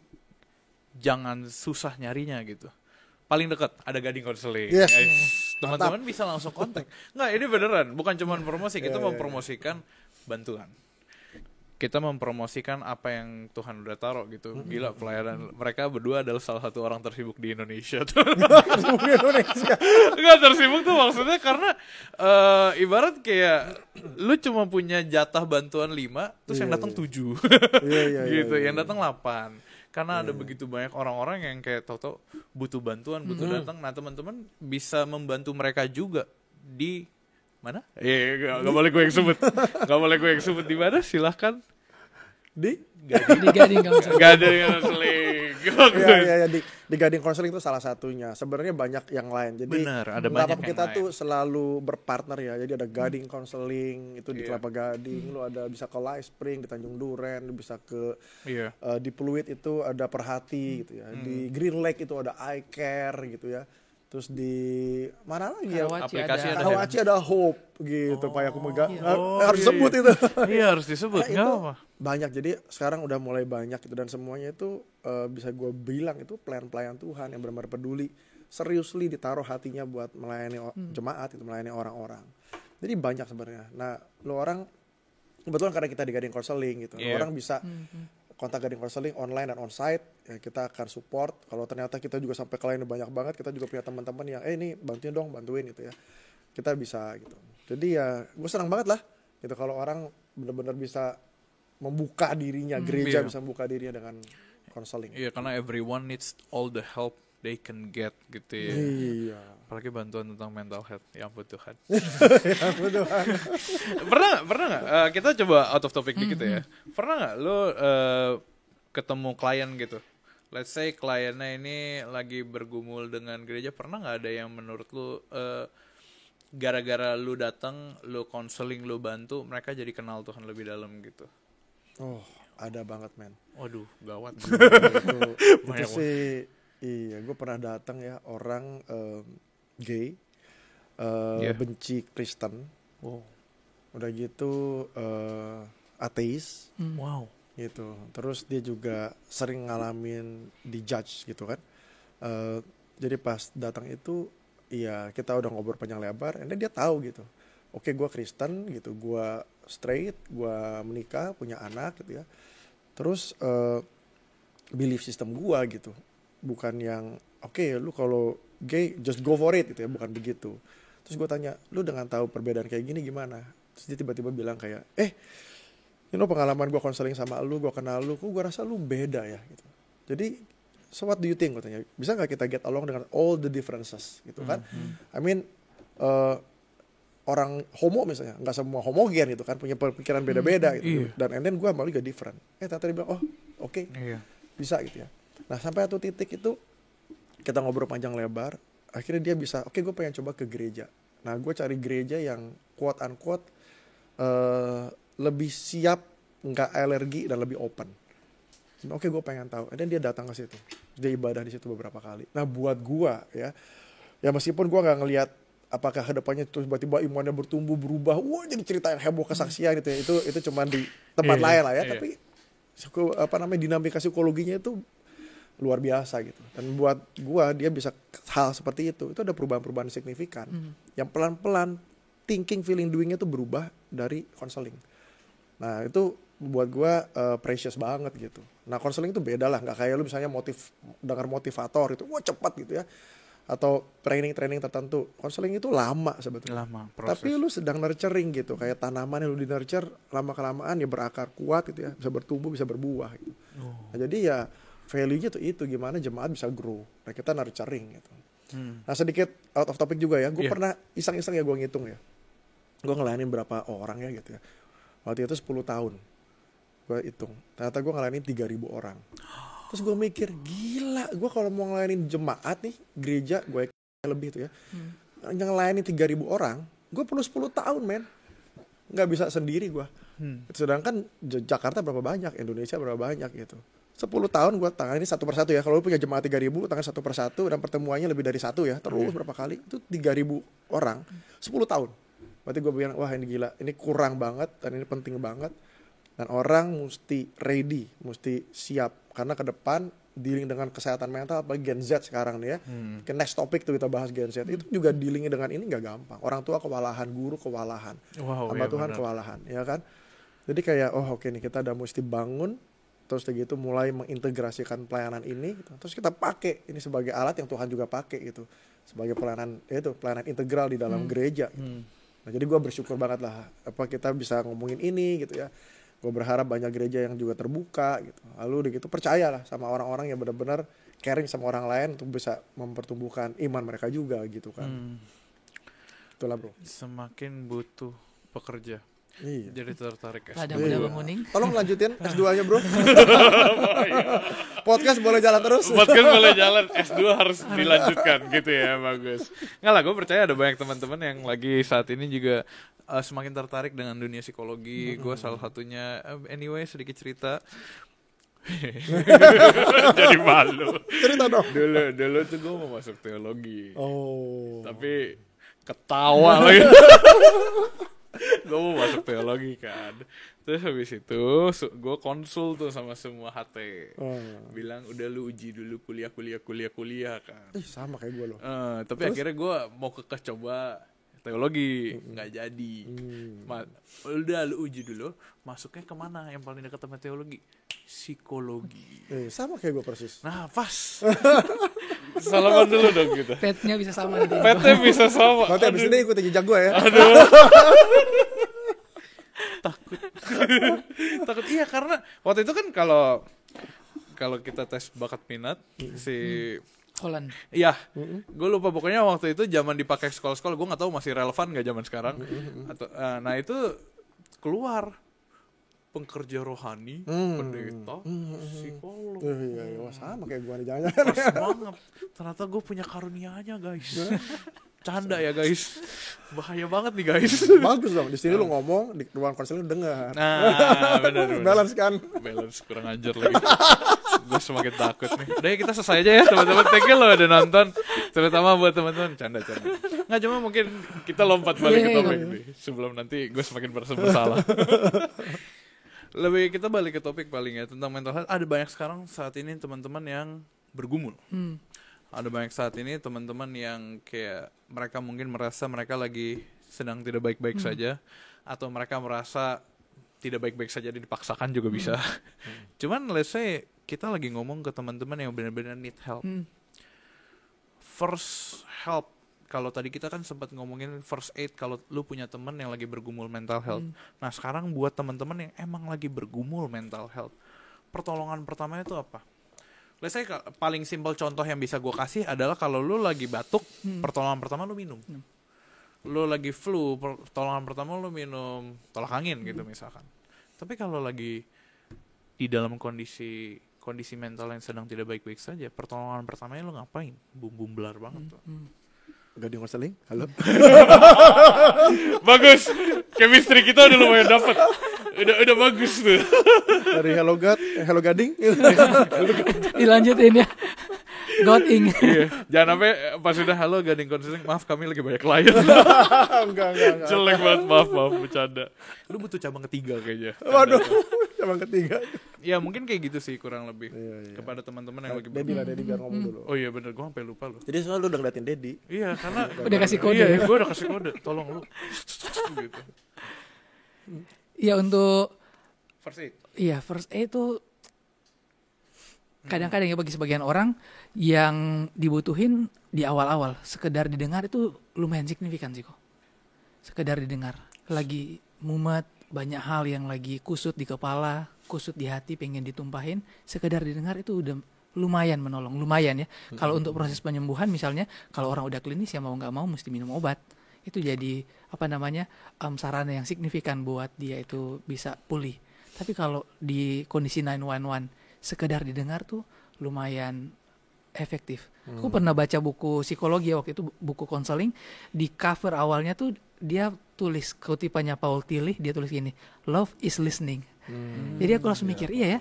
jangan susah nyarinya gitu. Paling dekat ada Gading Konseling. Teman-teman bisa langsung kontak. Nggak, ini beneran, bukan cuma promosi, kita mempromosikan bantuan. Kita mempromosikan apa yang Tuhan udah taruh gitu. Gila, pelayanan mereka berdua adalah salah satu orang tersibuk di Indonesia tuh. Enggak tersibuk tuh maksudnya karena ibarat kayak lu cuma punya jatah bantuan 5, terus yang datang 7. Gitu, yang datang 8. Karena ada begitu banyak orang-orang yang kayak tahu-tahu butuh bantuan, butuh datang. Nah, teman-teman bisa membantu mereka juga di mana? Gak boleh gue yang sebut. Gak boleh gue yang sebut di mana? Silahkan. Di Gading Counseling. Gading Counseling. Iya, di Gading Counseling itu salah satunya. Sebenarnya banyak yang lain. Jadi Benar, ada banyak yang kita lain. tuh selalu berpartner ya. Jadi ada Gading Counseling itu di Iya. Kelapa Gading, lu ada bisa ke Live Spring di Tanjung Duren, lu bisa ke Iya. di Pluit itu ada Perhati gitu ya. Di Green Lake itu ada I Care gitu ya. Terus di mana lagi ya? Karawaci Aplikasi ada. ada. Karawaci ada Hope gitu. Pak aku megang Oh, harus iya, sebut iya. itu. Iya, harus disebut. Nah, Nggak itu apa. banyak, jadi sekarang udah mulai banyak itu, dan semuanya itu bisa gue bilang itu pelayan Tuhan yang benar-benar peduli, seriously ditaruh hatinya buat melayani jemaat, itu melayani orang-orang. Jadi banyak sebenarnya. Nah, lo orang kebetulan karena kita di Gading Counseling gitu, lo orang bisa kontak Gading Counseling online dan onsite, ya kita akan support. Kalau ternyata kita juga sampai kliennya banyak banget, kita juga punya teman-teman yang ini bantuin gitu ya, kita bisa gitu. Jadi ya gue senang banget lah gitu kalau orang benar-benar bisa membuka dirinya, gereja Iya. bisa membuka dirinya dengan counseling. Iya, karena everyone needs all the help they can get gitu ya. Iya. Apalagi bantuan tentang mental health. Ya ampun Tuhan. Ya, betul. pernah nggak? Kita coba out of topic dikit ya. Pernah nggak lo ketemu klien gitu? Let's say kliennya ini lagi bergumul dengan gereja. Pernah nggak ada yang menurut lo gara-gara lu datang, lu counseling, lu bantu, mereka jadi kenal Tuhan lebih dalam gitu? Oh, ada banget men. Waduh, gawat. Itu sih, iya, gue pernah datang ya orang gay, benci Kristen, udah gitu ateis, Wow. gitu. Terus dia juga sering ngalamin dijudge gitu kan. Jadi pas datang itu, iya kita udah ngobrol panjang lebar, dan dia tahu gitu. Oke, gue Kristen gitu, gue straight, gue menikah, punya anak gitu ya. Terus belief system gue gitu, bukan yang oke, lu kalau gay just go for it gitu ya, bukan begitu. Terus gue tanya, lu dengan tahu perbedaan kayak gini gimana? Terus dia tiba-tiba bilang kayak, pengalaman gue konseling sama lu, gue kenal lu, kok gue rasa lu beda ya gitu. Jadi so what do you think, gue tanya, bisa gak kita get along dengan all the differences gitu kan. I mean orang homo misalnya, nggak semua homogen gitu kan, punya pemikiran beda-beda gitu. Dan and then gue malah juga different. Ternyata dia bilang, oh oke, bisa gitu ya. Nah sampai satu titik itu kita ngobrol panjang lebar, akhirnya dia bisa, oke, gue pengen coba ke gereja. Nah gue cari gereja yang quote unquote lebih siap, nggak alergi dan lebih open. Oke, gue pengen tahu. Dan dia datang ke situ, dia ibadah di situ beberapa kali. Nah buat gue ya meskipun gue nggak ngelihat apakah kedepannya tiba-tiba imannya bertumbuh berubah, wah jadi cerita yang heboh kesaksian gitu ya, itu cuma di tempat lain lah ya, tapi dinamika psikologinya itu luar biasa gitu. Dan buat gua dia bisa hal seperti itu ada perubahan-perubahan signifikan yang pelan-pelan thinking, feeling, doingnya tuh berubah dari counseling. Nah itu buat gua precious banget gitu. Nah counseling itu beda lah, nggak kayak lu misalnya dengar motivator itu wah cepat gitu ya, atau training tertentu. Konseling itu lama sebetulnya. Proses. Tapi lu sedang nurturing gitu, kayak tanaman yang lu di nurture lama-kelamaan ya berakar kuat gitu ya, bisa bertumbuh, bisa berbuah gitu. Nah, jadi ya value-nya tuh itu gimana jemaat bisa grow. Nah, kita nurturing gitu. Nah, sedikit out of topic juga ya. Gue pernah iseng-iseng ya gue ngitung ya. Gue ngelayanin berapa orang ya gitu ya. Waktu itu 10 tahun. Gue hitung. Ternyata gue ngelayanin 3.000 orang. Terus gue mikir, gila, gue kalau mau ngelayanin jemaat nih, gereja, gue lebih tuh ya, ngelayanin 3.000 orang, gue perlu 10 tahun, men. Nggak bisa sendiri gue. Sedangkan Jakarta berapa banyak, Indonesia berapa banyak gitu. 10 tahun gue tangani satu persatu ya. Kalau lu punya jemaat 3.000, tangan satu persatu, dan pertemuannya lebih dari satu ya, terus berapa kali, itu 3.000 orang, 10 tahun. Berarti gue bilang, wah ini gila, ini kurang banget, dan ini penting banget. Dan orang mesti ready, mesti siap. Karena ke depan dealing dengan kesehatan mental, apalagi Gen Z sekarang nih ya. Ke next topic tuh kita bahas Gen Z. Itu juga dealingnya dengan ini gak gampang. Orang tua kewalahan, guru kewalahan, hamba Tuhan kewalahan, ya kan. Jadi kayak oke nih kita udah mesti bangun, terus gitu mulai mengintegrasikan pelayanan ini. Gitu. Terus kita pakai ini sebagai alat yang Tuhan juga pakai gitu, sebagai pelayanan integral di dalam gereja. Gitu. Nah jadi gue bersyukur banget lah, kita bisa ngomongin ini gitu ya. Gue berharap banyak gereja yang juga terbuka gitu. Lalu udah gitu percayalah sama orang-orang yang benar-benar caring sama orang lain untuk bisa mempertumbuhkan iman mereka juga gitu kan. Itulah bro. Semakin butuh pekerja. Iya. Jadi tertarik S2. Ada muda menguning. Tolong lanjutin S2-nya bro. Podcast boleh jalan terus. Podcast boleh jalan, S2 harus dilanjutkan gitu ya, bagus. Nggak lah, gue percaya ada banyak teman-teman yang lagi saat ini juga semakin tertarik dengan dunia psikologi. Gue salah satunya. Anyway, sedikit cerita. Jadi malu. Cerita dong. Dulu tuh gue mau masuk teologi. Oh. Tapi ketawa lagi. Gue mau masuk teologi kan. Terus habis itu gue konsul tuh sama semua HT. Bilang udah lu uji dulu kuliah kan. Sama kayak gue loh. Tapi akhirnya gue mau coba teologi, nggak jadi. Udah lu uji dulu, masuknya kemana yang paling dekat sama teologi? Psikologi. Sama kayak gue persis. Nah pas. Salaman dulu dong kita. Petnya bisa sama nanti. Petnya bisa sama. Nanti abis ini ikutin jejak gue ya. Aduh. Takut iya, karena waktu itu kan kalau kita tes bakat minat si Holland. iya, gue lupa pokoknya waktu itu zaman dipakai sekolah-sekolah, gue nggak tahu masih relevan nggak zaman sekarang. Atau nah itu keluar pengkerja rohani, pendeta, psikolog. Iya, sama kayak gue nih jangan. Pas banget. Ternyata gue punya karunianya guys. Canda ya guys, bahaya banget nih guys. Bagus dong, di sini lu ngomong, di ruang konseling lu dengar. Nah, benar. Balance kan? Balance kurang ajar lagi. Gue semakin takut nih. Udah ya, kita selesai aja ya teman-teman. Thank you loh udah nonton. Terutama buat teman-teman canda. Nggak, cuma mungkin kita lompat balik ke topik nih. Sebelum nanti gue semakin merasa bersalah. Lebih kita balik ke topik paling ya tentang mental health. Ada banyak sekarang saat ini teman-teman yang bergumul. Ada banyak saat ini teman-teman yang kayak mereka mungkin merasa mereka lagi sedang tidak baik-baik saja, atau mereka merasa tidak baik-baik saja dipaksakan juga bisa. Cuman let's say kita lagi ngomong ke teman-teman yang benar-benar need help. First help, kalau tadi kita kan sempat ngomongin first aid kalau lu punya teman yang lagi bergumul mental health. Nah sekarang buat teman-teman yang emang lagi bergumul mental health, pertolongan pertamanya itu apa? Let's say paling simpel contoh yang bisa gue kasih adalah kalau lu lagi batuk, pertolongan pertama lu minum. Lu lagi flu, pertolongan pertama lu minum tolak angin gitu misalkan. Tapi kalau lagi di dalam kondisi mental yang sedang tidak baik-baik saja, pertolongan pertamanya lu ngapain? Bum belar banget tuh. Gading konseling, halo. Bagus, chemistry kita udah lumayan dapet. Udah bagus tuh. Dari Hello Gading. Dilanjutin ya. Goding. Iya. Jangan sampai pas udah halo Gading konseling, maaf kami lagi banyak klien. Enggak. Jelek banget, maaf bercanda. Lu butuh cabang ketiga kayaknya. Waduh, cabang ketiga. Ya mungkin kayak gitu sih kurang lebih. Kepada teman-teman yang lagi Dedi biar ngomong dulu. Oh iya bener, gue sampai lupa loh. Jadi soalnya lu udah ngeliatin Dedi. Iya, karena Udah kasih kode. Iya, gue udah kasih kode. Tolong lu. Gitu. Ya untuk First aid. Iya, first aid itu kadang-kadang ya bagi sebagian orang yang dibutuhin di awal-awal, sekedar didengar itu lumayan signifikan sih kok. Sekedar didengar. Lagi mumet, banyak hal yang lagi kusut di kepala, kusut di hati, pengen ditumpahin, sekedar didengar itu udah lumayan menolong, lumayan ya. Kalau untuk proses penyembuhan misalnya, kalau orang udah klinis ya mau nggak mau mesti minum obat. Itu jadi sarana yang signifikan buat dia itu bisa pulih. Tapi kalau di kondisi 911 sekedar didengar tuh lumayan efektif. Aku pernah baca buku psikologi waktu itu, buku konseling, di cover awalnya tuh dia tulis kutipannya Paul Tillich, dia tulis gini, love is listening. Jadi aku langsung mikir, iya ya,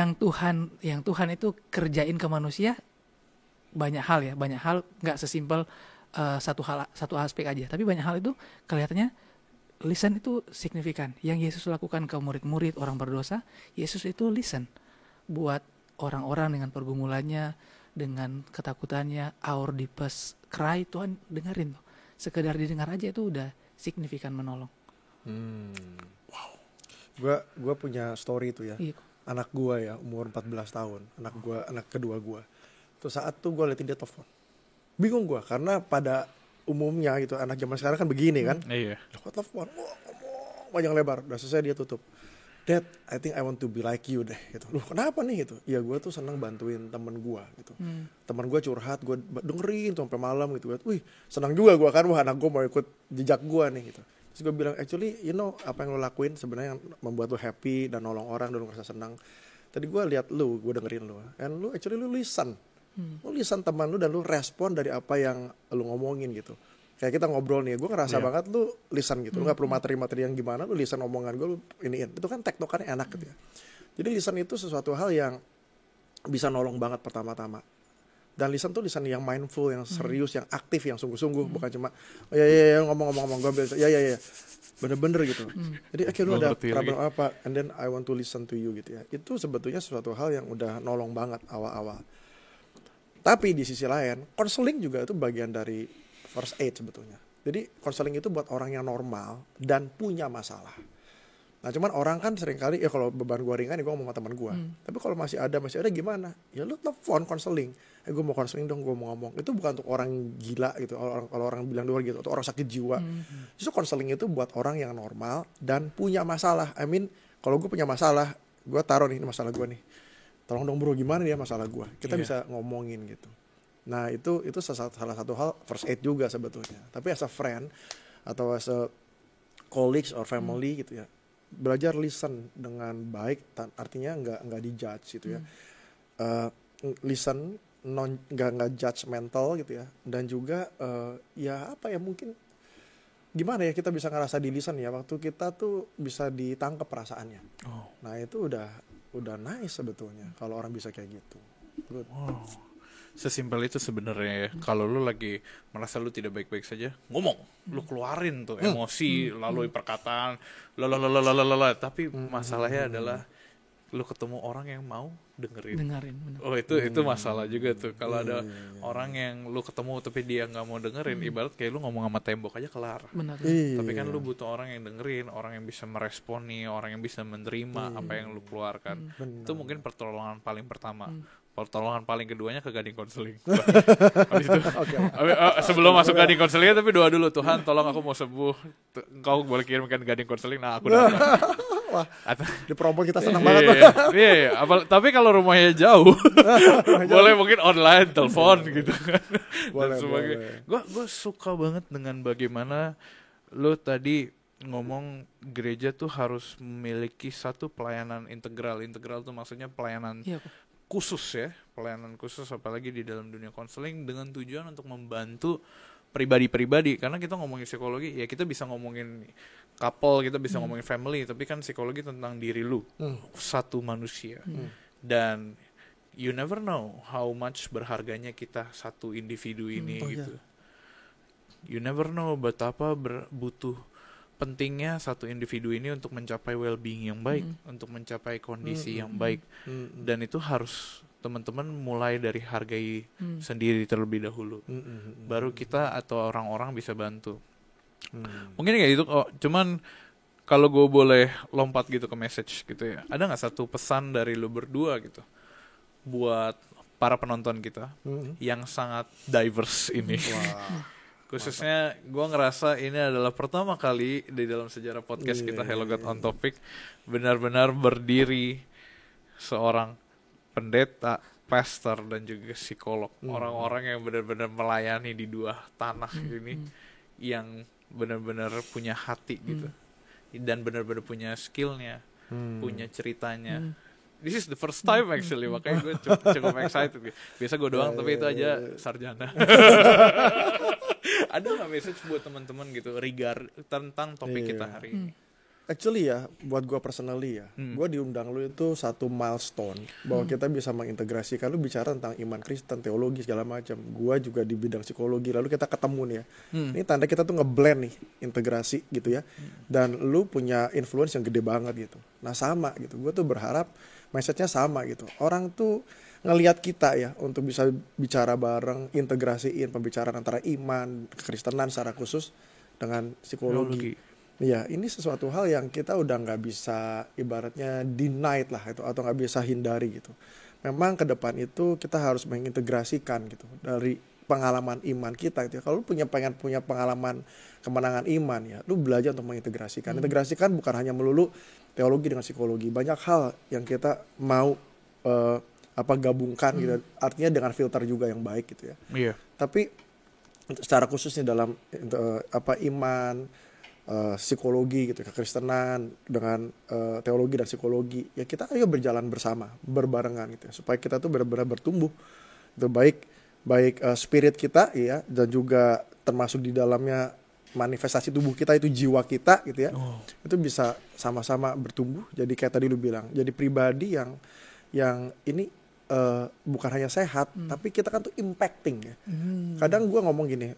yang Tuhan itu kerjain ke manusia banyak hal nggak sesimpel satu aspek aja, tapi banyak hal itu kelihatannya listen itu signifikan. Yang Yesus lakukan ke murid-murid orang berdosa, Yesus itu listen buat orang-orang dengan pergumulannya, dengan ketakutannya, our deepest cry, Tuhan dengerin tuh. Sekedar didengar aja itu udah signifikan menolong. Wow. Gua punya story itu ya. Iya. Anak gua ya umur 14 tahun, anak kedua gua. Tuh saat tuh gua liatin dia telepon. Bingung gua karena pada umumnya gitu anak zaman sekarang kan begini kan. Iya. Kok telepon ngomong panjang lebar, udah selesai dia tutup. Dad, I think I want to be like you deh gitu. Loh kenapa nih gitu? Ya gue tuh seneng bantuin temen gue gitu. Temen gue curhat, gue dengerin tuh sampai malam gitu. Wih senang juga gue kan, wah anak gue mau ikut jejak gue nih gitu. Terus gue bilang actually you know apa yang lo lakuin sebenarnya yang membuat lo happy dan nolong orang dan lo ngerasa senang. Tadi gue lihat lo, gue dengerin lo. And lo actually lo listen. Lo listen teman lo dan lo respon dari apa yang lo ngomongin gitu. Kayak kita ngobrol nih, gue ngerasa banget lu listen gitu, lu gak perlu materi-materi yang gimana, lu listen omongan gue, lu iniin. Itu kan tektokannya enak gitu ya. Jadi listen itu sesuatu hal yang bisa nolong banget pertama-tama. Dan listen tuh listen yang mindful, yang serius, yang aktif, yang sungguh-sungguh, bukan cuma oh ya ngomong-ngomong gue biasa ya bener-bener gitu. Jadi lu ada problem apa, and then I want to listen to you gitu ya. Itu sebetulnya sesuatu hal yang udah nolong banget awal-awal. Tapi di sisi lain, counseling juga itu bagian dari first aid sebetulnya. Jadi konseling itu buat orang yang normal dan punya masalah. Nah cuman orang kan seringkali ya kalau beban gue ringan ya gue ngomong sama teman gue. Tapi kalau masih ada gimana? Ya lu telepon konseling. Gue mau konseling dong, gue mau ngomong. Itu bukan untuk orang gila gitu. Kalau orang bilang luar gitu, atau orang sakit jiwa. Justru konseling itu buat orang yang normal dan punya masalah. I mean kalau gue punya masalah, gue taruh nih ini masalah gue nih. Tolong dong bro, gimana ya masalah gue? Kita bisa ngomongin gitu. Nah itu salah satu hal first aid juga sebetulnya. Tapi as a friend atau as a colleagues or family gitu ya, belajar listen dengan baik, artinya nggak dijudge gitu ya. Listen nggak judgmental gitu ya. Dan juga ya apa ya mungkin gimana ya kita bisa ngerasa di listen ya waktu kita tuh bisa ditangkap perasaannya. Nah itu udah nice sebetulnya kalau orang bisa kayak gitu. Good. Wow. Sesimpel itu sebenarnya ya. Kalau lu lagi merasa lu tidak baik-baik saja, ngomong, lu keluarin tuh emosi, lalu perkataan, tapi masalahnya adalah lu ketemu orang yang mau dengerin. Bener. Oh itu masalah juga tuh. Kalau ada orang yang lu ketemu tapi dia nggak mau dengerin, ibarat kayak lu ngomong sama tembok aja kelar. Benar. Tapi kan lu butuh orang yang dengerin, orang yang bisa meresponi, orang yang bisa menerima apa yang lu keluarkan. Itu mungkin pertolongan paling pertama. Pertolongan paling keduanya ke gading konseling. Habis itu, sebelum masuk gading konseling tapi doa dulu, Tuhan tolong aku mau sembuh. Engkau boleh kirimkan gading konseling. Nah aku datang. Wah, di promo kita senang banget. Iya. Tapi kalau rumahnya jauh, boleh mungkin online, telepon gitu kan. Boleh. Gue suka banget dengan bagaimana lo tadi ngomong gereja tuh harus memiliki satu pelayanan integral. Integral tuh maksudnya pelayanan khusus ya, pelayanan khusus apalagi di dalam dunia konseling dengan tujuan untuk membantu pribadi-pribadi. Karena kita ngomongin psikologi, ya kita bisa ngomongin couple, kita bisa ngomongin family, tapi kan psikologi tentang diri lu, satu manusia. Dan you never know how much berharganya kita satu individu ini gitu. You never know betapa butuh pentingnya satu individu ini untuk mencapai well-being yang baik, untuk mencapai kondisi yang baik. Dan itu harus teman-teman mulai dari hargai sendiri terlebih dahulu. Baru kita atau orang-orang bisa bantu. Mungkin kayak gitu. Cuman kalau gue boleh lompat gitu ke message gitu ya, ada gak satu pesan dari lu berdua gitu buat para penonton kita yang sangat diverse ini? Khususnya gue ngerasa ini adalah pertama kali di dalam sejarah podcast kita Hello God on Topic benar-benar berdiri seorang pendeta, pastor dan juga psikolog. Orang-orang yang benar-benar melayani di dua tanah ini yang benar-benar punya hati gitu. Dan benar-benar punya skillnya, punya ceritanya. This is the first time actually, makanya gue cukup excited. Biasa gue doang, tapi itu aja sarjana. Ada nggak message buat teman-teman gitu tentang topik kita hari ini? Actually ya, buat gue personally ya, gue diundang lu itu satu milestone bahwa kita bisa mengintegrasikan. Lu bicara tentang iman Kristen, teologi segala macam. Gue juga di bidang psikologi, lalu kita ketemu nih ya. Ini tanda kita tuh ngeblend nih, integrasi gitu ya. Dan lu punya influence yang gede banget gitu. Nah sama gitu, gue tuh berharap message-nya sama gitu. Orang tuh ngelihat kita ya untuk bisa bicara bareng, integrasiin pembicaraan antara iman, kekristenan secara khusus dengan psikologi. Ya ini sesuatu hal yang kita udah nggak bisa ibaratnya deny lah itu, atau nggak bisa hindari gitu. Memang ke depan itu kita harus mengintegrasikan gitu dari pengalaman iman kita itu ya. Kalau lu punya pengalaman kemenangan iman ya, lu belajar untuk mengintegrasikan. Integrasikan bukan hanya melulu teologi dengan psikologi. Banyak hal yang kita mau gabungkan gitu. Artinya dengan filter juga yang baik gitu ya. Iya. Tapi secara khususnya dalam iman, psikologi gitu, kekristenan dengan teologi dan psikologi, ya kita ayo berjalan bersama, berbarengan gitu ya, supaya kita tuh benar-benar bertumbuh. Itu baik spirit kita ya, dan juga termasuk di dalamnya manifestasi tubuh kita, itu jiwa kita gitu ya. Itu bisa sama-sama bertumbuh. Jadi kayak tadi lu bilang, jadi pribadi yang ini bukan hanya sehat, tapi kita kan tuh impacting ya. Kadang gue ngomong gini,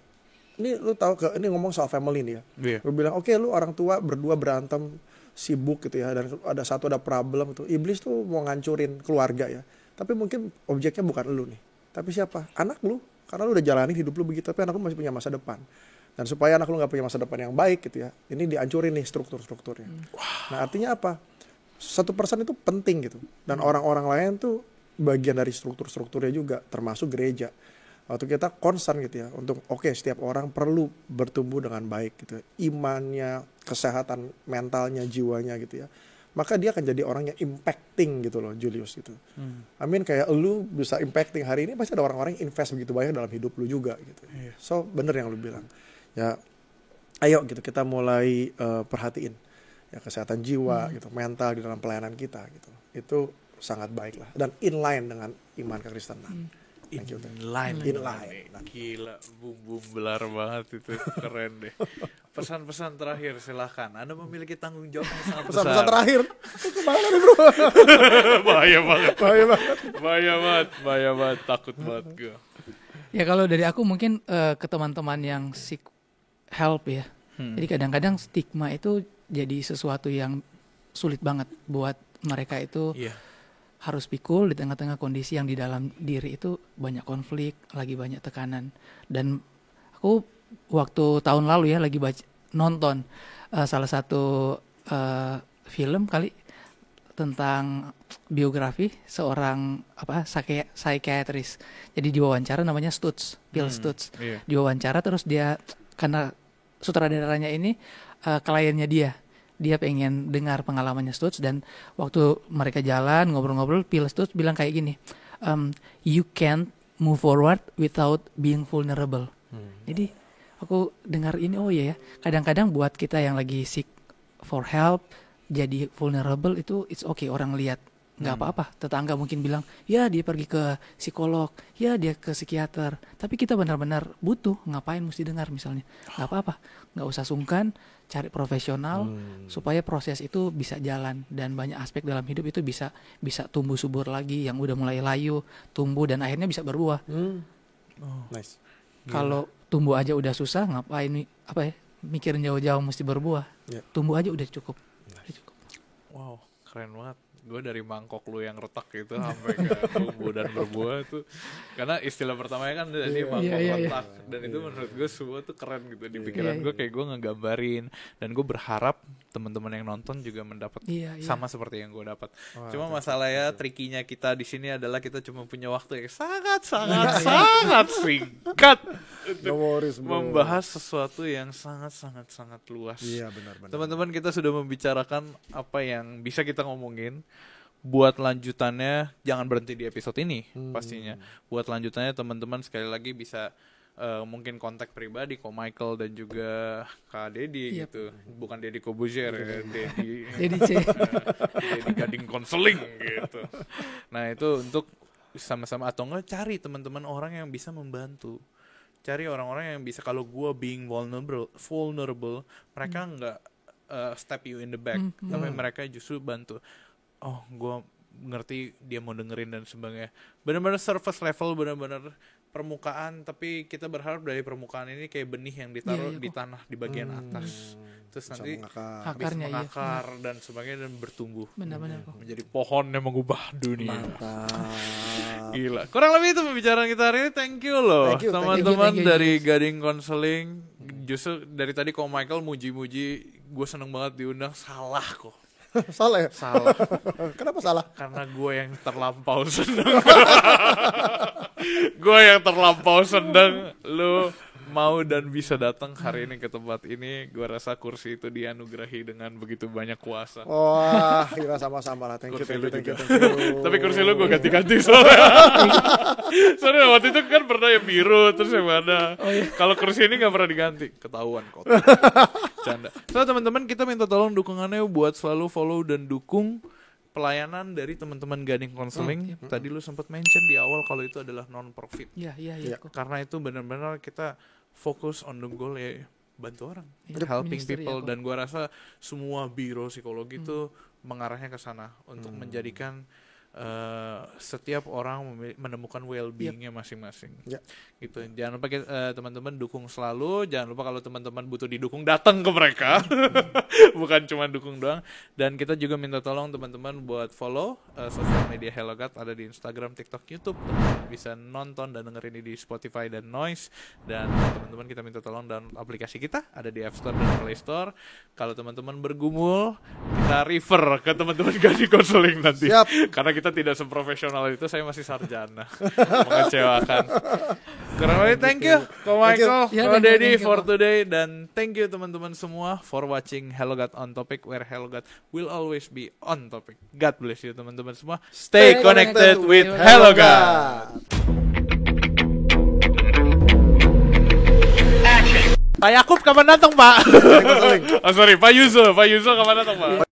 ini lu tahu ini ngomong soal family nih ya. Yeah. Gue bilang oke, lu orang tua berdua berantem, sibuk gitu ya, dan ada problem itu. Iblis tuh mau ngancurin keluarga ya. Tapi mungkin objeknya bukan lu nih. Tapi siapa? Anak lu. Karena lu udah jalanin hidup lu begitu, tapi anak lu masih punya masa depan. Dan supaya anak lu gak punya masa depan yang baik gitu ya, ini dihancurin nih strukturnya. Nah artinya apa? 1% itu penting gitu. Dan orang-orang lain tuh bagian dari strukturnya juga, termasuk gereja. Waktu kita concern gitu ya, untuk setiap orang perlu bertumbuh dengan baik gitu ya. Imannya, kesehatan mentalnya, jiwanya gitu ya. Maka dia akan jadi orang yang impacting gitu loh, Julius gitu. Kayak lu bisa impacting hari ini, pasti ada orang-orang yang invest begitu banyak dalam hidup lu juga gitu. So bener yang lu bilang. Ya ayo gitu kita mulai perhatiin ya kesehatan jiwa gitu, mental di dalam pelayanan kita gitu. Itu sangat baik lah dan inline dengan iman kekristenan. Inline. Nah. Gila, bum belar banget itu, keren deh. Pesan-pesan terakhir silahkan. Anda memiliki tanggung jawab yang sangat besar. Pesan-pesan terakhir. Kemana nih bro? Bahaya banget. Takut banget gue. Ya kalau dari aku mungkin ke teman-teman yang seek help ya. Jadi kadang-kadang stigma itu jadi sesuatu yang sulit banget buat mereka itu. Iya. Harus pikul di tengah-tengah kondisi yang di dalam diri itu banyak konflik, lagi banyak tekanan. Dan aku waktu tahun lalu ya lagi nonton salah satu film kali tentang biografi seorang psikiatris. Jadi diwawancara namanya Stutz, Bill Stutz. Iya. Diwawancara terus dia, karena sutradaranya ini kliennya dia pengen dengar pengalamannya Stutz, dan waktu mereka jalan ngobrol-ngobrol, Bill Stutz bilang kayak gini, you can't move forward without being vulnerable. Jadi aku dengar ini, oh iya ya, kadang-kadang buat kita yang lagi seek for help jadi vulnerable itu it's okay, orang lihat nggak apa-apa. Tetangga mungkin bilang ya dia pergi ke psikolog, ya dia ke psikiater, tapi kita benar-benar butuh, ngapain mesti dengar misalnya, nggak apa-apa, nggak usah sungkan, cari profesional supaya proses itu bisa jalan, dan banyak aspek dalam hidup itu bisa tumbuh subur lagi, yang udah mulai layu tumbuh dan akhirnya bisa berbuah. Nice. Kalau tumbuh aja udah susah, ngapain mikirin jauh-jauh mesti berbuah. Tumbuh aja udah cukup. Wow, keren banget. Gue dari mangkok lu yang retak gitu sampai ke tumbuh dan berbuah tuh, karena istilah pertamanya kan tadi mangkok retak, dan itu menurut gue semua tuh keren gitu di pikiran gue, kayak gue ngegambarin, dan gue berharap teman-teman yang nonton juga mendapat sama seperti yang gue dapat. Cuma masalahnya trikinya kita di sini adalah kita cuma punya waktu yang sangat singkat untuk membahas sesuatu yang sangat luas. Iya, benar. Teman-teman, kita sudah membicarakan apa yang bisa kita ngomongin. Buat lanjutannya jangan berhenti di episode ini pastinya. Buat lanjutannya teman-teman sekali lagi bisa mungkin kontak pribadi Ko Michael dan juga Kak Dedi gitu. Bukan Dedi Kobuzier ya, Dedi C. Dedi Gading Konseling gitu. Nah, itu untuk sama-sama, atau enggak cari teman-teman orang yang bisa membantu. Cari orang-orang yang bisa, kalau gue being vulnerable, mereka enggak step you in the back, tapi mereka justru bantu. Oh, gue ngerti dia mau dengerin dan sebagainya. Benar-benar surface level, benar-benar permukaan, tapi kita berharap dari permukaan ini kayak benih yang ditaruh di tanah di bagian atas. Terus nanti bisa mengakar dan sebagainya, dan bertumbuh. Benar-benar menjadi pohon yang mengubah dunia. Mantap. Gila. Kurang lebih itu pembicaraan kita hari ini. Thank you loh teman-teman dari Gading Konseling. Justru dari tadi Ko Michael muji-muji, gue seneng banget diundang. Salah kok. Salah ya? Salah. Kenapa salah? Karena gue yang terlampau seneng. Gue yang terlampau seneng lu mau dan bisa datang hari ini ke tempat ini. Gue rasa kursi itu dianugerahi dengan begitu banyak kuasa. Wah, gila sama-sama lah. Thank you. Tapi kursi lu gue ganti-ganti soalnya. Soalnya waktu itu kan pernah yang biru terus yang mana. Kalau kursi ini gak pernah diganti, ketahuan kok. Canda. So teman-teman, kita minta tolong dukungannya buat selalu follow dan dukung pelayanan dari teman-teman Gading Counseling. Tadi lu sempat mention di awal kalau itu adalah non-profit. Iya. Karena itu benar-benar kita fokus on the goal ya, bantu orang, Iya, helping ministry people. ya, Dan gua rasa semua biro psikologi itu mengarahnya ke sana untuk menjadikan setiap orang menemukan well-beingnya masing-masing. Ya. Gitu. Jangan lupa teman-teman dukung selalu. Jangan lupa kalau teman-teman butuh didukung, datang ke mereka. Bukan cuma dukung doang. Dan kita juga minta tolong teman-teman buat follow sosial media Hello God, ada di Instagram, TikTok, YouTube. Teman-teman bisa nonton dan dengerin ini di Spotify dan Noise. Dan teman-teman kita minta tolong download aplikasi kita, ada di App Store dan Play Store. Kalau teman-teman bergumul, kita refer ke teman-teman Gading Counseling nanti. Siap. Karena kita tidak seprofesional itu, saya masih sarjana. Mengecewakan. Kurang lebih thank you Ko Michael, Ko Daddy for today. Dan thank you teman-teman semua for watching Hello God on Topic, where Hello God will always be on topic. God bless you teman-teman semua. Stay connected with Hello God. Pak Yakub kapan datang Pak? Oh sorry, Pak Yuso kapan datang Pak?